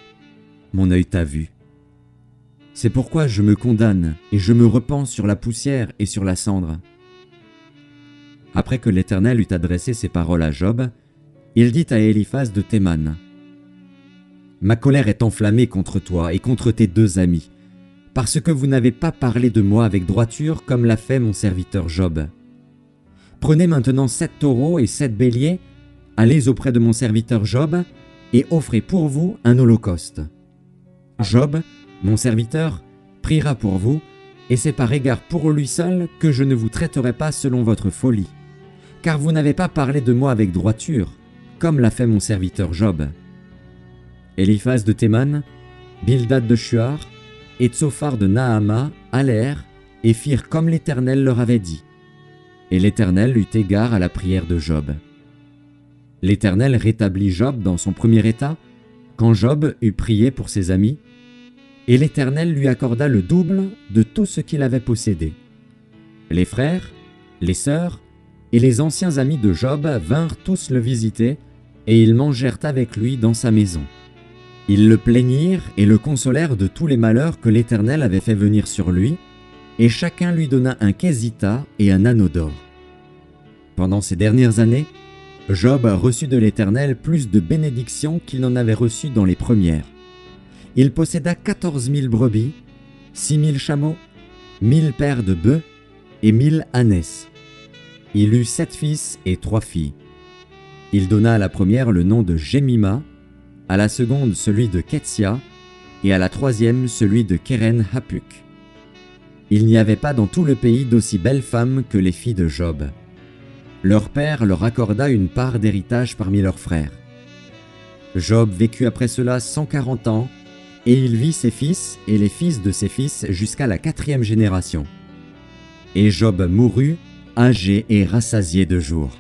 mon œil t'a vu. C'est pourquoi je me condamne et je me repens sur la poussière et sur la cendre. » Après que l'Éternel eut adressé ces paroles à Job, il dit à Éliphaz de Théman : « Ma colère est enflammée contre toi et contre tes deux amis, parce que vous n'avez pas parlé de moi avec droiture comme l'a fait mon serviteur Job. Prenez maintenant 7 taureaux et 7 béliers, allez auprès de mon serviteur Job et offrez pour vous un holocauste. Job, mon serviteur, priera pour vous, et c'est par égard pour lui seul que je ne vous traiterai pas selon votre folie, car vous n'avez pas parlé de moi avec droiture, comme l'a fait mon serviteur Job. » Éliphaz de Théman, Bildad de Shuar et Tsophar de Naama allèrent et firent comme l'Éternel leur avait dit. Et l'Éternel eut égard à la prière de Job. L'Éternel rétablit Job dans son premier état, quand Job eut prié pour ses amis, et l'Éternel lui accorda le double de tout ce qu'il avait possédé. Les frères, les sœurs et les anciens amis de Job vinrent tous le visiter, et ils mangèrent avec lui dans sa maison. Ils le plaignirent et le consolèrent de tous les malheurs que l'Éternel avait fait venir sur lui, et chacun lui donna un késita et un anneau d'or. Pendant ces dernières années, Job reçut de l'Éternel plus de bénédictions qu'il n'en avait reçues dans les premières. Il posséda 14 000 brebis, 6 000 chameaux, 1000 paires de bœufs et 1000 ânesses. Il eut 7 fils et 3 filles. Il donna à la première le nom de Jémima, à la seconde celui de Ketsia, et à la troisième celui de Kéren Hapuk. Il n'y avait pas dans tout le pays d'aussi belles femmes que les filles de Job. Leur père leur accorda une part d'héritage parmi leurs frères. Job vécut après cela 140 ans, et il vit ses fils et les fils de ses fils jusqu'à la 4e génération. Et Job mourut, âgé et rassasié de jours.